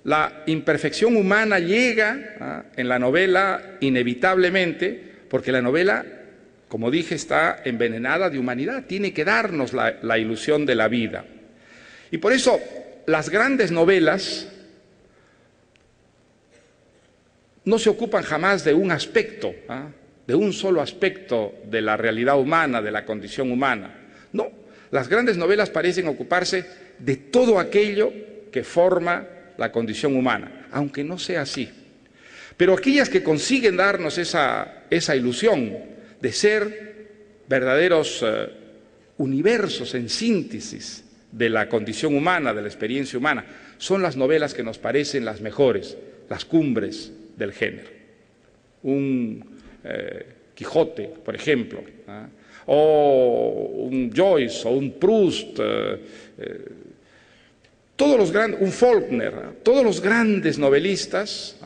la imperfección humana llega en la novela inevitablemente, porque la novela, como dije, está envenenada de humanidad, tiene que darnos la ilusión de la vida. Y por eso las grandes novelas no se ocupan jamás de un aspecto, de un solo aspecto de la realidad humana, de la condición humana. No, las grandes novelas parecen ocuparse de todo aquello que forma la condición humana, aunque no sea así. Pero aquellas que consiguen darnos esa ilusión de ser verdaderos universos en síntesis de la condición humana, de la experiencia humana, son las novelas que nos parecen las mejores, las cumbres del género. Un Quijote, por ejemplo, o un Joyce, o un Proust, todos los grandes, un Faulkner, todos los grandes novelistas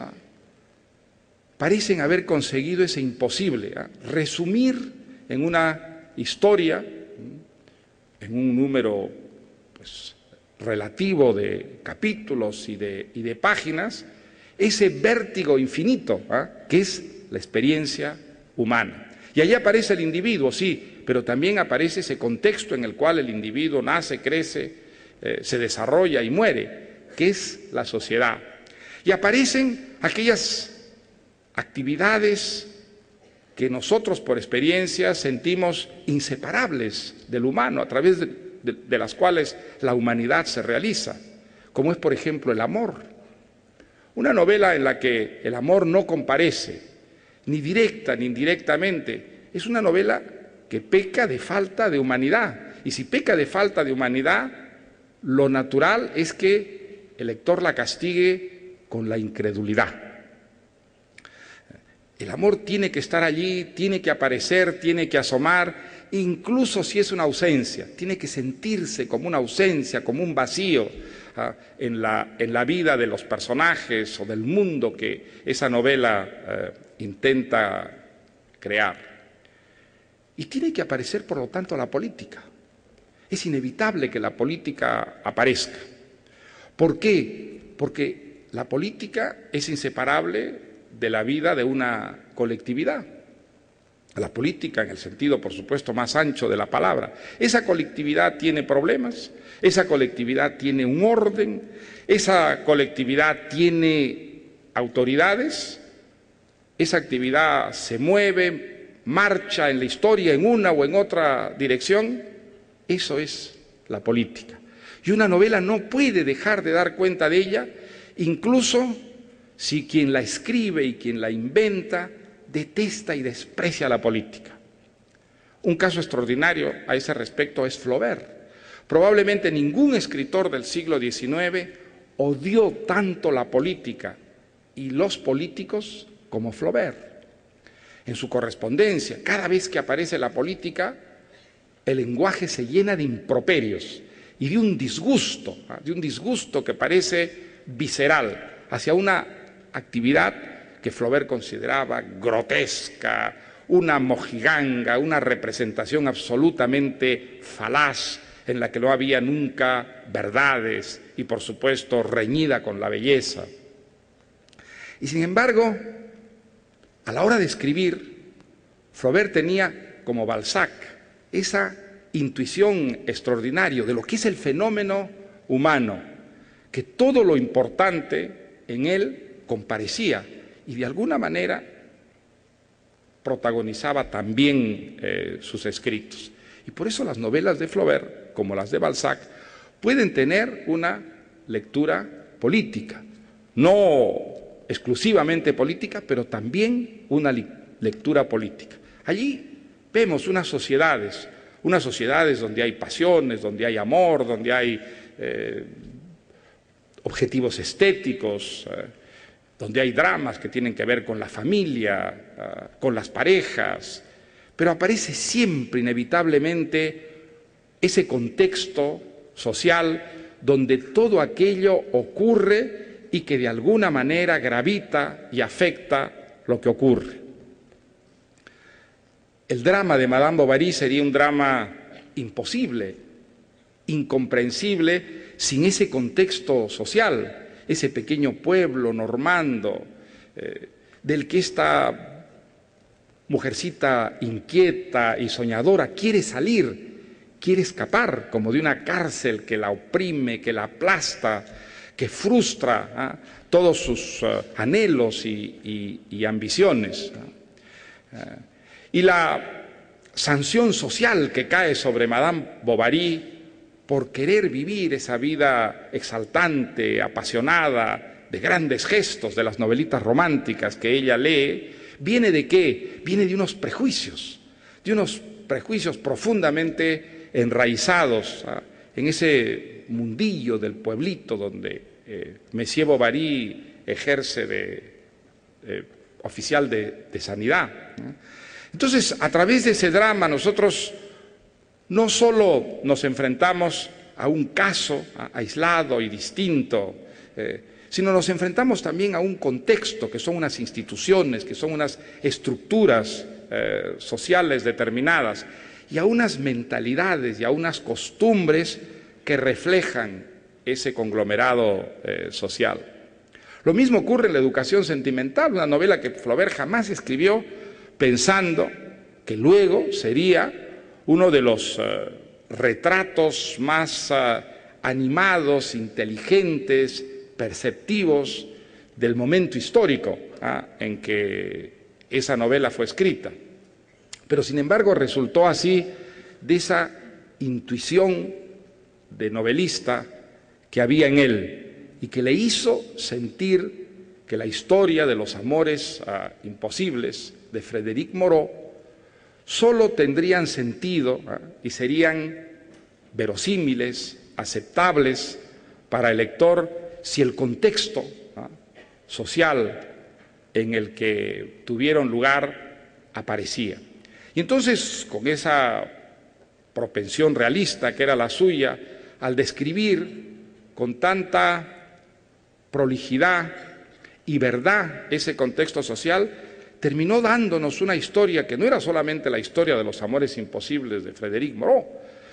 parecen haber conseguido ese imposible, resumir en una historia, en un número pues, relativo de capítulos y de páginas, ese vértigo infinito que es la experiencia humana. Y allí aparece el individuo, sí, pero también aparece ese contexto en el cual el individuo nace, crece, se desarrolla y muere, que es la sociedad. Y aparecen aquellas actividades que nosotros por experiencia sentimos inseparables del humano, a través de las cuales la humanidad se realiza, como es por ejemplo el amor. Una novela en la que el amor no comparece, ni directa ni indirectamente, es una novela que peca de falta de humanidad. Y si peca de falta de humanidad, lo natural es que el lector la castigue con la incredulidad. El amor tiene que estar allí, tiene que aparecer, tiene que asomar, incluso si es una ausencia, tiene que sentirse como una ausencia, como un vacío en la vida de los personajes o del mundo que esa novela intenta crear. Y tiene que aparecer, por lo tanto, la política. Es inevitable que la política aparezca. ¿Por qué? Porque la política es inseparable de la vida de una colectividad. La política en el sentido, por supuesto, más ancho de la palabra. Esa colectividad tiene problemas, esa colectividad tiene un orden, esa colectividad tiene autoridades, esa actividad se mueve, marcha en la historia en una o en otra dirección. Eso es la política. Y una novela no puede dejar de dar cuenta de ella, incluso si quien la escribe y quien la inventa detesta y desprecia la política. Un caso extraordinario a ese respecto es Flaubert. Probablemente ningún escritor del siglo XIX odió tanto la política y los políticos como Flaubert. En su correspondencia, cada vez que aparece la política, el lenguaje se llena de improperios y de un disgusto que parece visceral hacia una actividad que Flaubert consideraba grotesca, una mojiganga, una representación absolutamente falaz en la que no había nunca verdades y, por supuesto, reñida con la belleza. Y, sin embargo, a la hora de escribir, Flaubert tenía, como Balzac, esa intuición extraordinaria de lo que es el fenómeno humano, que todo lo importante en él comparecía y de alguna manera protagonizaba también sus escritos. Y por eso las novelas de Flaubert, como las de Balzac, pueden tener una lectura política, no exclusivamente política, pero también una lectura política. Allí vemos unas sociedades donde hay pasiones, donde hay amor, donde hay objetivos estéticos, donde hay dramas que tienen que ver con la familia, con las parejas, pero aparece siempre inevitablemente ese contexto social donde todo aquello ocurre y que de alguna manera gravita y afecta lo que ocurre. El drama de Madame Bovary sería un drama imposible, incomprensible, sin ese contexto social, ese pequeño pueblo normando, del que esta mujercita inquieta y soñadora quiere salir, quiere escapar como de una cárcel que la oprime, que la aplasta, que frustra todos sus anhelos y ambiciones. Y la sanción social que cae sobre Madame Bovary por querer vivir esa vida exaltante, apasionada, de grandes gestos de las novelitas románticas que ella lee, ¿viene de qué? Viene de unos prejuicios profundamente enraizados en ese mundillo del pueblito donde Monsieur Bovary ejerce de oficial de sanidad. Entonces, a través de ese drama nosotros no solo nos enfrentamos a un caso aislado y distinto, sino nos enfrentamos también a un contexto, que son unas instituciones, que son unas estructuras sociales determinadas, y a unas mentalidades y a unas costumbres que reflejan ese conglomerado social. Lo mismo ocurre en la educación sentimental, una novela que Flaubert jamás escribió pensando que luego sería uno de los retratos más animados, inteligentes, perceptivos del momento histórico en que esa novela fue escrita. Pero sin embargo resultó así de esa intuición de novelista que había en él y que le hizo sentir que la historia de los amores imposibles de Frédéric Moreau solo tendrían sentido y serían verosímiles, aceptables para el lector si el contexto social en el que tuvieron lugar aparecía. Y entonces, con esa propensión realista que era la suya, al describir con tanta prolijidad y verdad ese contexto social, terminó dándonos una historia que no era solamente la historia de los amores imposibles de Frédéric Moreau,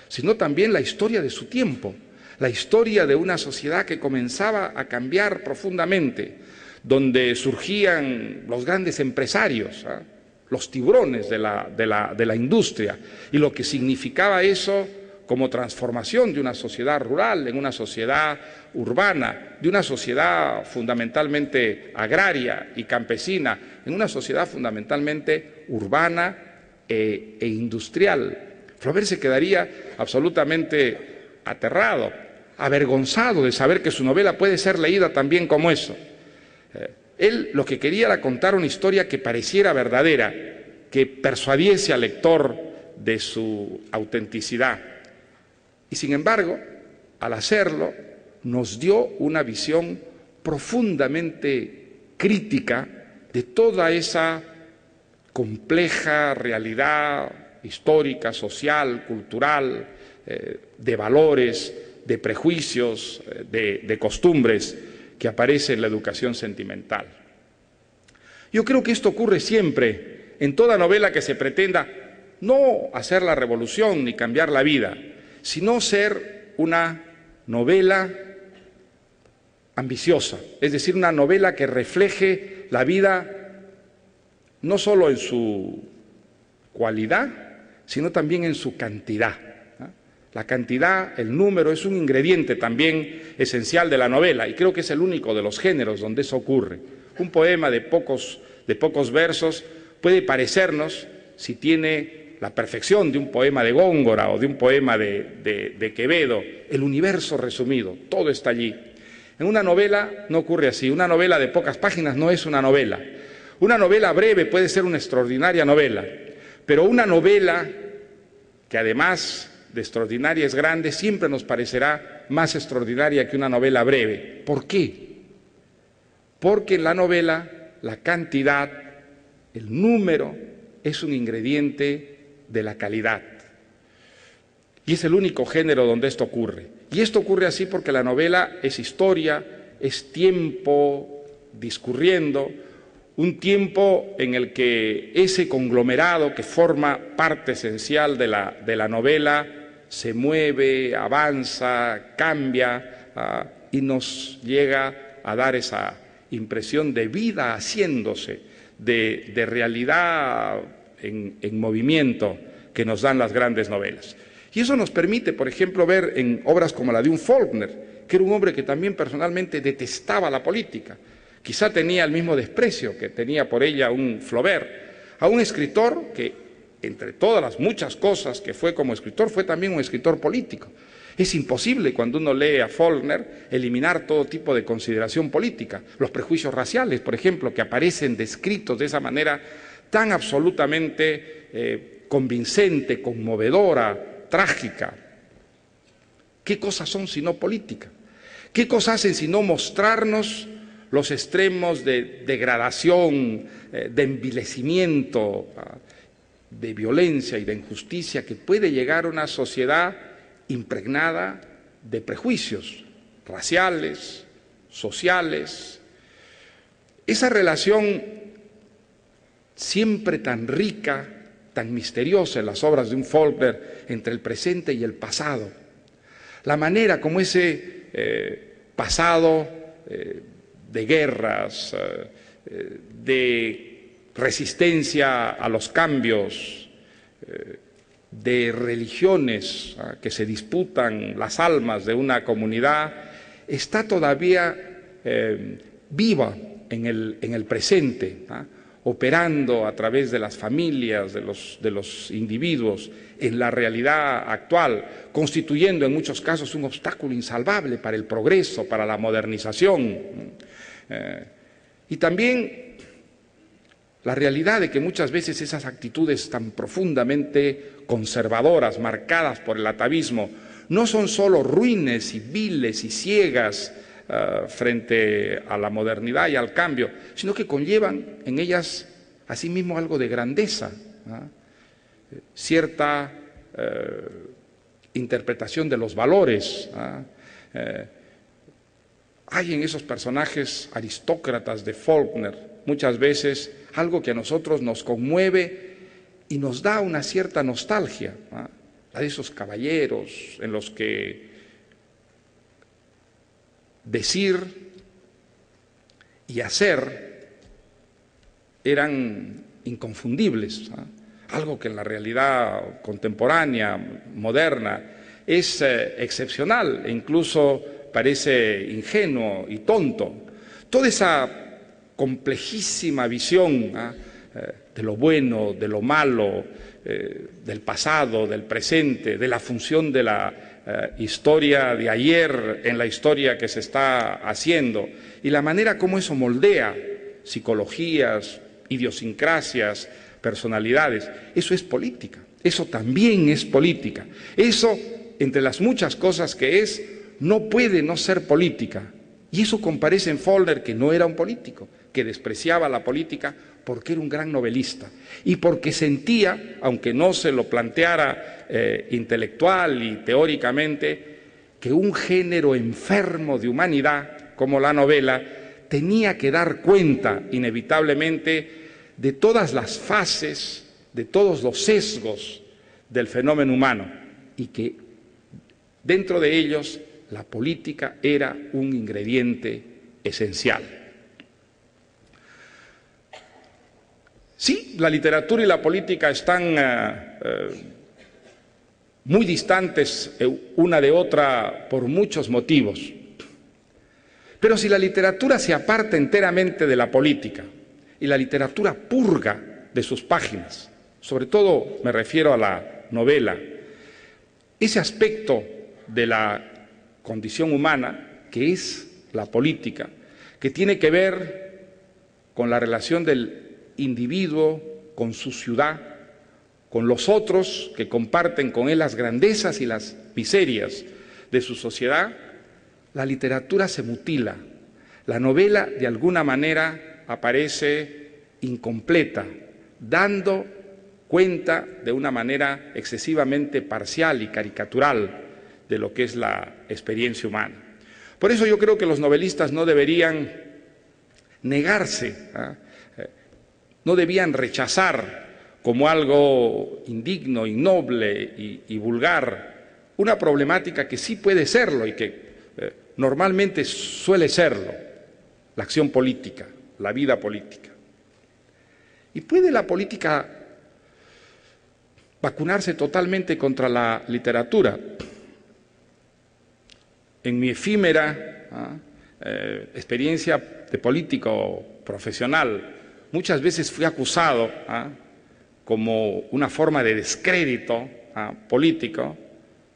sino también la historia de su tiempo, la historia de una sociedad que comenzaba a cambiar profundamente, donde surgían los grandes empresarios, los tiburones de la industria, y lo que significaba eso como transformación de una sociedad rural en una sociedad urbana, de una sociedad fundamentalmente agraria y campesina, en una sociedad fundamentalmente urbana e industrial. Flaubert se quedaría absolutamente aterrado, avergonzado de saber que su novela puede ser leída también como eso. Él lo que quería era contar una historia que pareciera verdadera, que persuadiese al lector de su autenticidad. Y sin embargo, al hacerlo, nos dio una visión profundamente crítica de toda esa compleja realidad histórica, social, cultural, de valores, de prejuicios, de costumbres que aparece en la educación sentimental. Yo creo que esto ocurre siempre en toda novela que se pretenda no hacer la revolución ni cambiar la vida, sino ser una novela ambiciosa, es decir, una novela que refleje la vida no solo en su cualidad, sino también en su cantidad. La cantidad, el número, es un ingrediente también esencial de la novela, y creo que es el único de los géneros donde eso ocurre. Un poema de pocos versos puede parecernos, si tiene la perfección de un poema de Góngora o de un poema de Quevedo, el universo resumido, todo está allí. En una novela no ocurre así. Una novela de pocas páginas no es una novela. Una novela breve puede ser una extraordinaria novela, pero una novela que además de extraordinaria es grande, siempre nos parecerá más extraordinaria que una novela breve. ¿Por qué? Porque en la novela la cantidad, el número, es un ingrediente de la calidad. Y es el único género donde esto ocurre. Y esto ocurre así porque la novela es historia, es tiempo discurriendo, un tiempo en el que ese conglomerado que forma parte esencial de la novela se mueve, avanza, cambia y nos llega a dar esa impresión de vida haciéndose, de realidad en movimiento que nos dan las grandes novelas. Y eso nos permite, por ejemplo, ver en obras como la de un Faulkner, que era un hombre que también personalmente detestaba la política. Quizá tenía el mismo desprecio que tenía por ella un Flaubert, a un escritor que, entre todas las muchas cosas que fue como escritor, fue también un escritor político. Es imposible, cuando uno lee a Faulkner, eliminar todo tipo de consideración política. Los prejuicios raciales, por ejemplo, que aparecen descritos de esa manera tan absolutamente convincente, conmovedora, trágica. ¿Qué cosas son sino política? ¿Qué cosas hacen sino mostrarnos los extremos de degradación, de envilecimiento, de violencia y de injusticia que puede llegar a una sociedad impregnada de prejuicios raciales, sociales? Esa relación siempre tan rica, tan misteriosa en las obras de un Faulkner entre el presente y el pasado. La manera como ese pasado de guerras, de resistencia a los cambios, de religiones que se disputan las almas de una comunidad, está todavía viva en el presente, operando a través de las familias, de los individuos, en la realidad actual, constituyendo en muchos casos un obstáculo insalvable para el progreso, para la modernización. Y también la realidad de que muchas veces esas actitudes tan profundamente conservadoras, marcadas por el atavismo, no son solo ruines y viles y ciegas frente a la modernidad y al cambio, sino que conllevan en ellas asimismo algo de grandeza, cierta interpretación de los valores. Hay en esos personajes aristócratas de Faulkner muchas veces algo que a nosotros nos conmueve y nos da una cierta nostalgia, la de esos caballeros en los que decir y hacer eran inconfundibles, algo que en la realidad contemporánea, moderna, es excepcional e incluso parece ingenuo y tonto. Toda esa complejísima visión de lo bueno, de lo malo, del pasado, del presente, de la función de la historia de ayer en la historia que se está haciendo, y la manera como eso moldea psicologías, idiosincrasias, personalidades. Eso es política, eso también es política. Eso, entre las muchas cosas que es, no puede no ser política. Y eso comparece en Faulkner, que no era un político, que despreciaba la política porque era un gran novelista y porque sentía, aunque no se lo planteara intelectual y teóricamente, que un género enfermo de humanidad como la novela tenía que dar cuenta inevitablemente de todas las fases, de todos los sesgos del fenómeno humano, y que dentro de ellos la política era un ingrediente esencial. Sí, la literatura y la política están muy distantes una de otra por muchos motivos. Pero si la literatura se aparta enteramente de la política y la literatura purga de sus páginas, sobre todo me refiero a la novela, ese aspecto de la condición humana que es la política, que tiene que ver con la relación del individuo con su ciudad, con los otros que comparten con él las grandezas y las miserias de su sociedad, la literatura se mutila. La novela, de alguna manera, aparece incompleta, dando cuenta de una manera excesivamente parcial y caricatural de lo que es la experiencia humana. Por eso yo creo que los novelistas no deberían negarse, no debían rechazar como algo indigno, innoble y vulgar una problemática que sí puede serlo y que normalmente suele serlo, la acción política, la vida política. ¿Y puede la política vacunarse totalmente contra la literatura. En mi efímera experiencia de político profesional, muchas veces fui acusado como una forma de descrédito político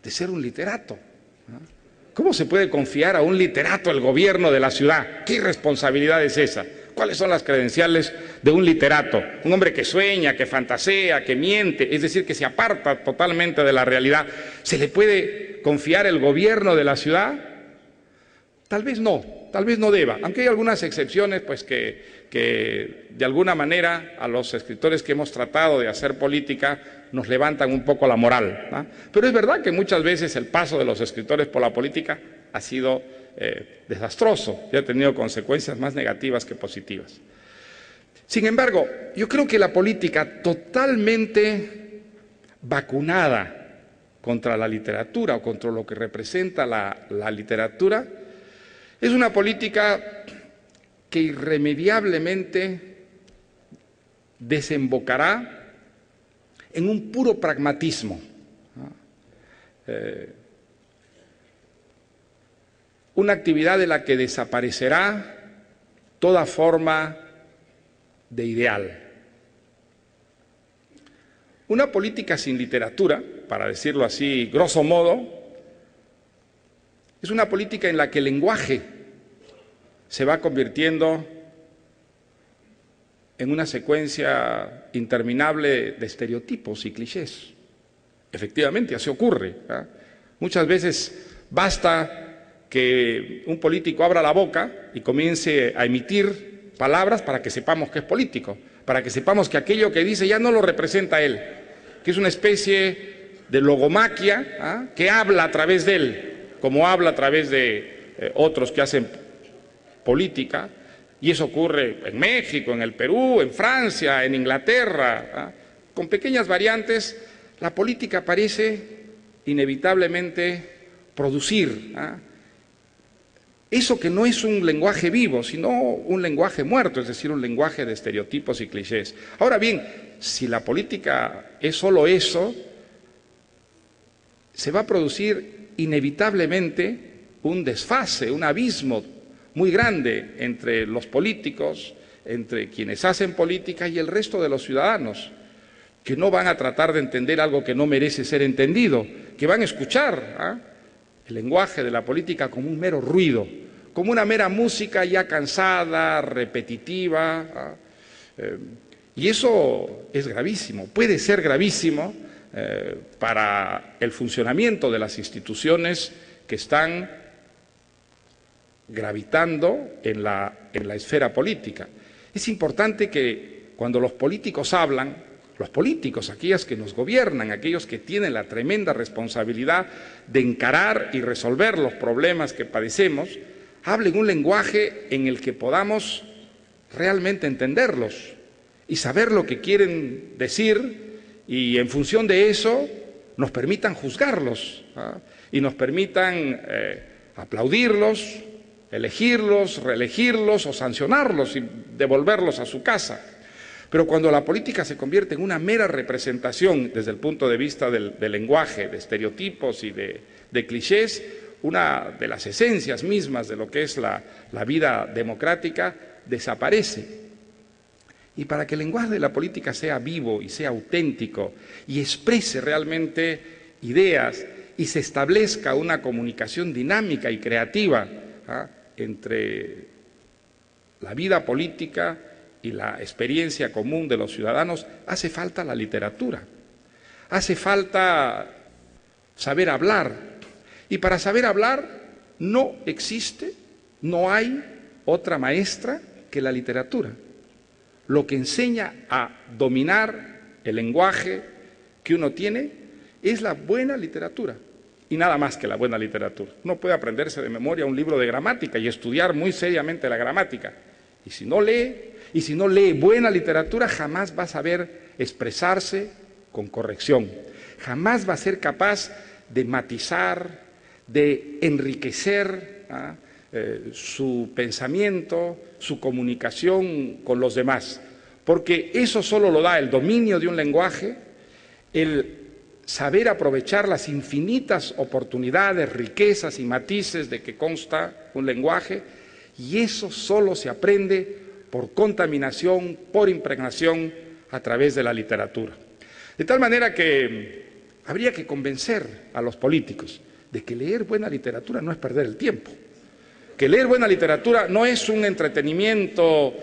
de ser un literato. ¿Cómo se puede confiar a un literato el gobierno de la ciudad? ¿Qué irresponsabilidad es esa? ¿Cuáles son las credenciales de un literato? Un hombre que sueña, que fantasea, que miente, es decir, que se aparta totalmente de la realidad. ¿Se le puede confiar el gobierno de la ciudad? Tal vez no deba, aunque hay algunas excepciones pues que de alguna manera a los escritores que hemos tratado de hacer política nos levantan un poco la moral, ¿no? Pero es verdad que muchas veces el paso de los escritores por la política ha sido desastroso y ha tenido consecuencias más negativas que positivas. Sin embargo, yo creo que la política totalmente vacunada contra la literatura o contra lo que representa la literatura es una política que irremediablemente desembocará en un puro pragmatismo, ¿no? Una actividad de la que desaparecerá toda forma de ideal. Una política sin literatura, para decirlo así grosso modo, es una política en la que el lenguaje se va convirtiendo en una secuencia interminable de estereotipos y clichés. Efectivamente, así ocurre, ¿verdad? Muchas veces basta que un político abra la boca y comience a emitir palabras para que sepamos que es político, para que sepamos que aquello que dice ya no lo representa él, que es una especie de logomaquia, que habla a través de él, como habla a través de otros que hacen política, y eso ocurre en México, en el Perú, en Francia, en Inglaterra, con pequeñas variantes. La política parece inevitablemente producir eso que no es un lenguaje vivo, sino un lenguaje muerto, es decir, un lenguaje de estereotipos y clichés. Ahora bien, si la política es solo eso, se va a producir inevitablemente un desfase, un abismo muy grande entre los políticos, entre quienes hacen política y el resto de los ciudadanos, que no van a tratar de entender algo que no merece ser entendido, que van a escuchar el lenguaje de la política como un mero ruido, como una mera música ya cansada, repetitiva, y eso es gravísimo, puede ser gravísimo para el funcionamiento de las instituciones que están gravitando en la esfera política. Es importante que cuando los políticos hablan, los políticos, aquellos que nos gobiernan, aquellos que tienen la tremenda responsabilidad de encarar y resolver los problemas que padecemos, hablen un lenguaje en el que podamos realmente entenderlos y saber lo que quieren decir, y en función de eso nos permitan juzgarlos, y nos permitan aplaudirlos, elegirlos, reelegirlos o sancionarlos y devolverlos a su casa. Pero cuando la política se convierte en una mera representación desde el punto de vista del lenguaje, de estereotipos y de clichés, una de las esencias mismas de lo que es la vida democrática desaparece. Y para que el lenguaje de la política sea vivo y sea auténtico y exprese realmente ideas y se establezca una comunicación dinámica y creativa entre la vida política y la experiencia común de los ciudadanos, hace falta la literatura, hace falta saber hablar. Y para saber hablar no existe, no hay otra maestra que la literatura. Lo que enseña a dominar el lenguaje que uno tiene es la buena literatura. Y nada más que la buena literatura. Uno puede aprenderse de memoria un libro de gramática y estudiar muy seriamente la gramática. Y si no lee buena literatura, jamás va a saber expresarse con corrección. Jamás va a ser capaz de matizar, de enriquecer su pensamiento, su comunicación con los demás. Porque eso solo lo da el dominio de un lenguaje, el saber aprovechar las infinitas oportunidades, riquezas y matices de que consta un lenguaje, y eso solo se aprende por contaminación, por impregnación a través de la literatura. De tal manera que habría que convencer a los políticos de que leer buena literatura no es perder el tiempo, que leer buena literatura no es un entretenimiento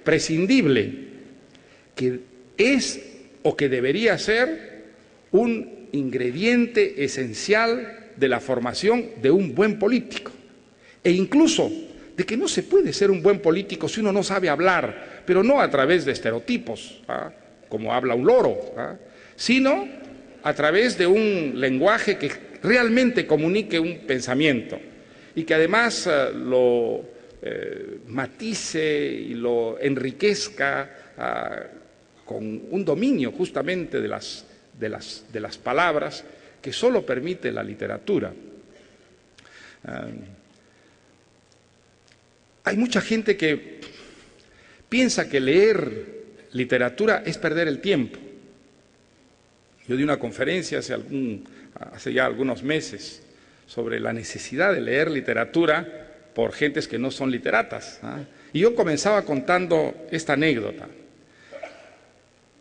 prescindible, que es o que debería ser un ingrediente esencial de la formación de un buen político, e incluso de que no se puede ser un buen político si uno no sabe hablar, pero no a través de estereotipos, como habla un loro, sino a través de un lenguaje que realmente comunique un pensamiento y que además lo matice y lo enriquezca con un dominio justamente de las palabras que solo permite la literatura. Hay mucha gente que piensa que leer literatura es perder el tiempo. Yo di una conferencia hace ya algunos meses sobre la necesidad de leer literatura por gentes que no son literatas, y yo comenzaba contando esta anécdota.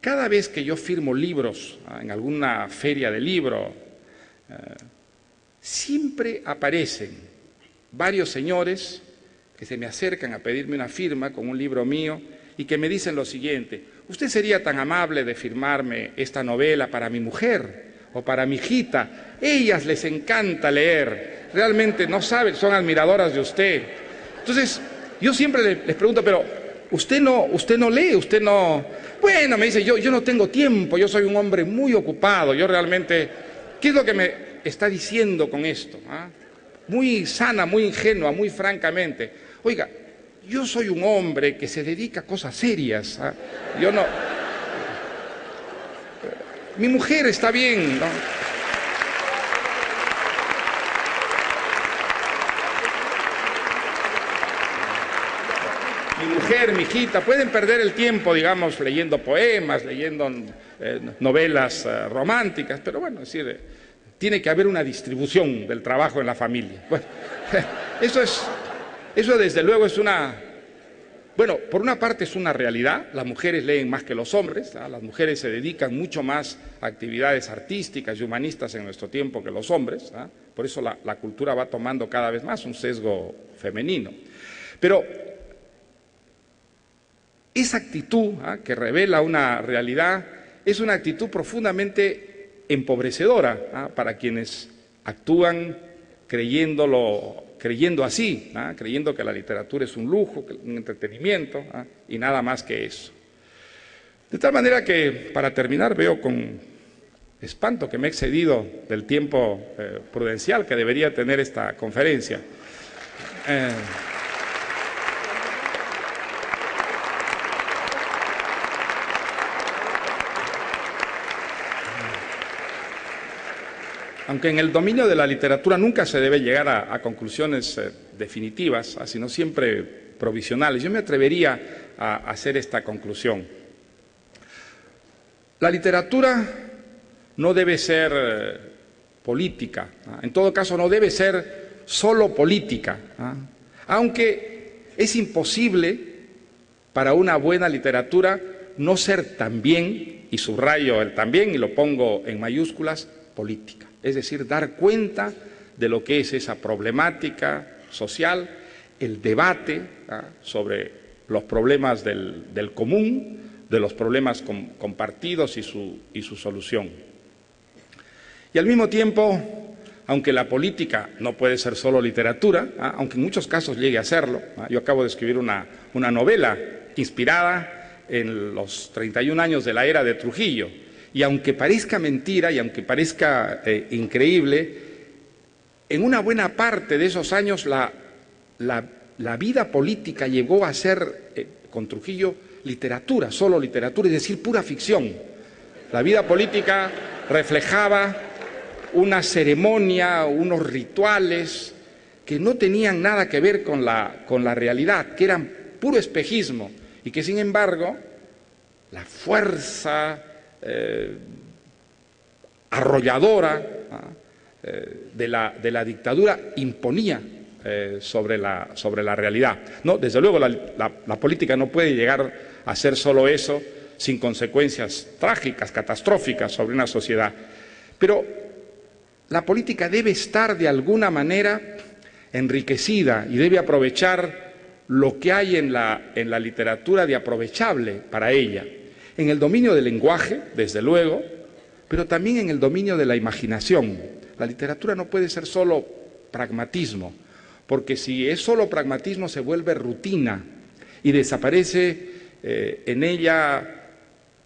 Cada vez que yo firmo libros en alguna feria de libro, siempre aparecen varios señores que se me acercan a pedirme una firma con un libro mío y que me dicen lo siguiente: ¿usted sería tan amable de firmarme esta novela para mi mujer o para mi hijita? Ellas les encanta leer, realmente no saben, son admiradoras de usted. Entonces, yo siempre les pregunto, pero usted no lee, usted no... Bueno, me dice, yo no tengo tiempo, yo soy un hombre muy ocupado, yo realmente... ¿Qué es lo que me está diciendo con esto? Muy sana, muy ingenua, muy francamente. Oiga, yo soy un hombre que se dedica a cosas serias. Yo no... Mi mujer está bien, ¿no? Mi mujer, mi hijita, pueden perder el tiempo, digamos, leyendo poemas, leyendo novelas románticas, pero bueno, es decir, tiene que haber una distribución del trabajo en la familia. Bueno, eso desde luego es una... Bueno, por una parte es una realidad, las mujeres leen más que los hombres, las mujeres se dedican mucho más a actividades artísticas y humanistas en nuestro tiempo que los hombres, por eso la cultura va tomando cada vez más un sesgo femenino. Pero esa actitud que revela una realidad es una actitud profundamente empobrecedora para quienes actúan creyendo así, creyendo que la literatura es un lujo, un entretenimiento y nada más que eso. De tal manera que, para terminar, veo con espanto que me he excedido del tiempo prudencial que debería tener esta conferencia. Aunque en el dominio de la literatura nunca se debe llegar a conclusiones definitivas, sino siempre provisionales, yo me atrevería a hacer esta conclusión. La literatura no debe ser política, en todo caso no debe ser solo política, aunque es imposible para una buena literatura no ser también, y subrayo el también y lo pongo en mayúsculas, política. Es decir, dar cuenta de lo que es esa problemática social, el debate sobre los problemas del común, de los problemas compartidos y su solución. Y al mismo tiempo, aunque la política no puede ser solo literatura, aunque en muchos casos llegue a serlo, yo acabo de escribir una novela inspirada en los 31 años de la era de Trujillo, y aunque parezca mentira y aunque parezca increíble, en una buena parte de esos años la vida política llegó a ser, con Trujillo, literatura, solo literatura, es decir, pura ficción. La vida política reflejaba una ceremonia, unos rituales que no tenían nada que ver con la realidad, que eran puro espejismo y que, sin embargo, la fuerza arrolladora de la dictadura imponía sobre la realidad. No, desde luego la política no puede llegar a ser solo eso sin consecuencias trágicas, catastróficas sobre una sociedad. Pero la política debe estar de alguna manera enriquecida y debe aprovechar lo que hay en la literatura de aprovechable para ella, en el dominio del lenguaje, desde luego, pero también en el dominio de la imaginación. La literatura no puede ser solo pragmatismo, porque si es solo pragmatismo se vuelve rutina y desaparece en ella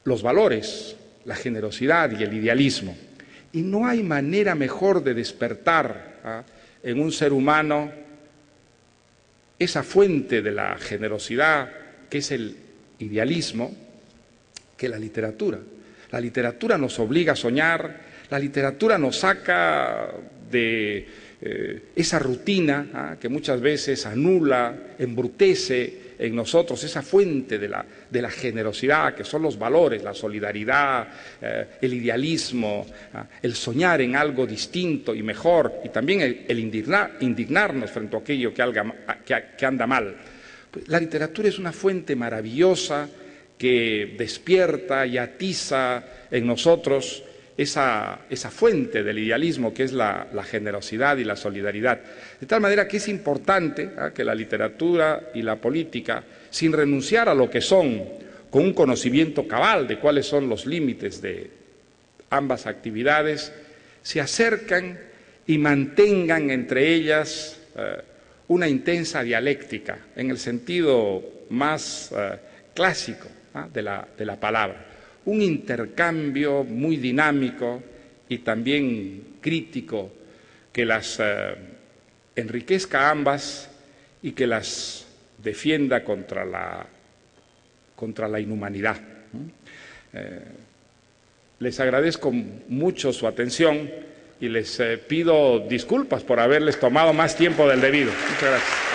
los valores, la generosidad y el idealismo. Y no hay manera mejor de despertar en un ser humano esa fuente de la generosidad, que es el idealismo, que la literatura. La literatura nos obliga a soñar, la literatura nos saca de esa rutina que muchas veces anula, embrutece en nosotros esa fuente de la generosidad, que son los valores, la solidaridad, el idealismo, el soñar en algo distinto y mejor, y también el indignarnos frente a aquello que anda mal. La literatura es una fuente maravillosa que despierta y atiza en nosotros esa fuente del idealismo que es la generosidad y la solidaridad. De tal manera que es importante que la literatura y la política, sin renunciar a lo que son, con un conocimiento cabal de cuáles son los límites de ambas actividades, se acercan y mantengan entre ellas una intensa dialéctica, en el sentido más clásico de la palabra. Un intercambio muy dinámico y también crítico que las enriquezca a ambas y que las defienda contra la inhumanidad. Les agradezco mucho su atención y les pido disculpas por haberles tomado más tiempo del debido. Muchas gracias.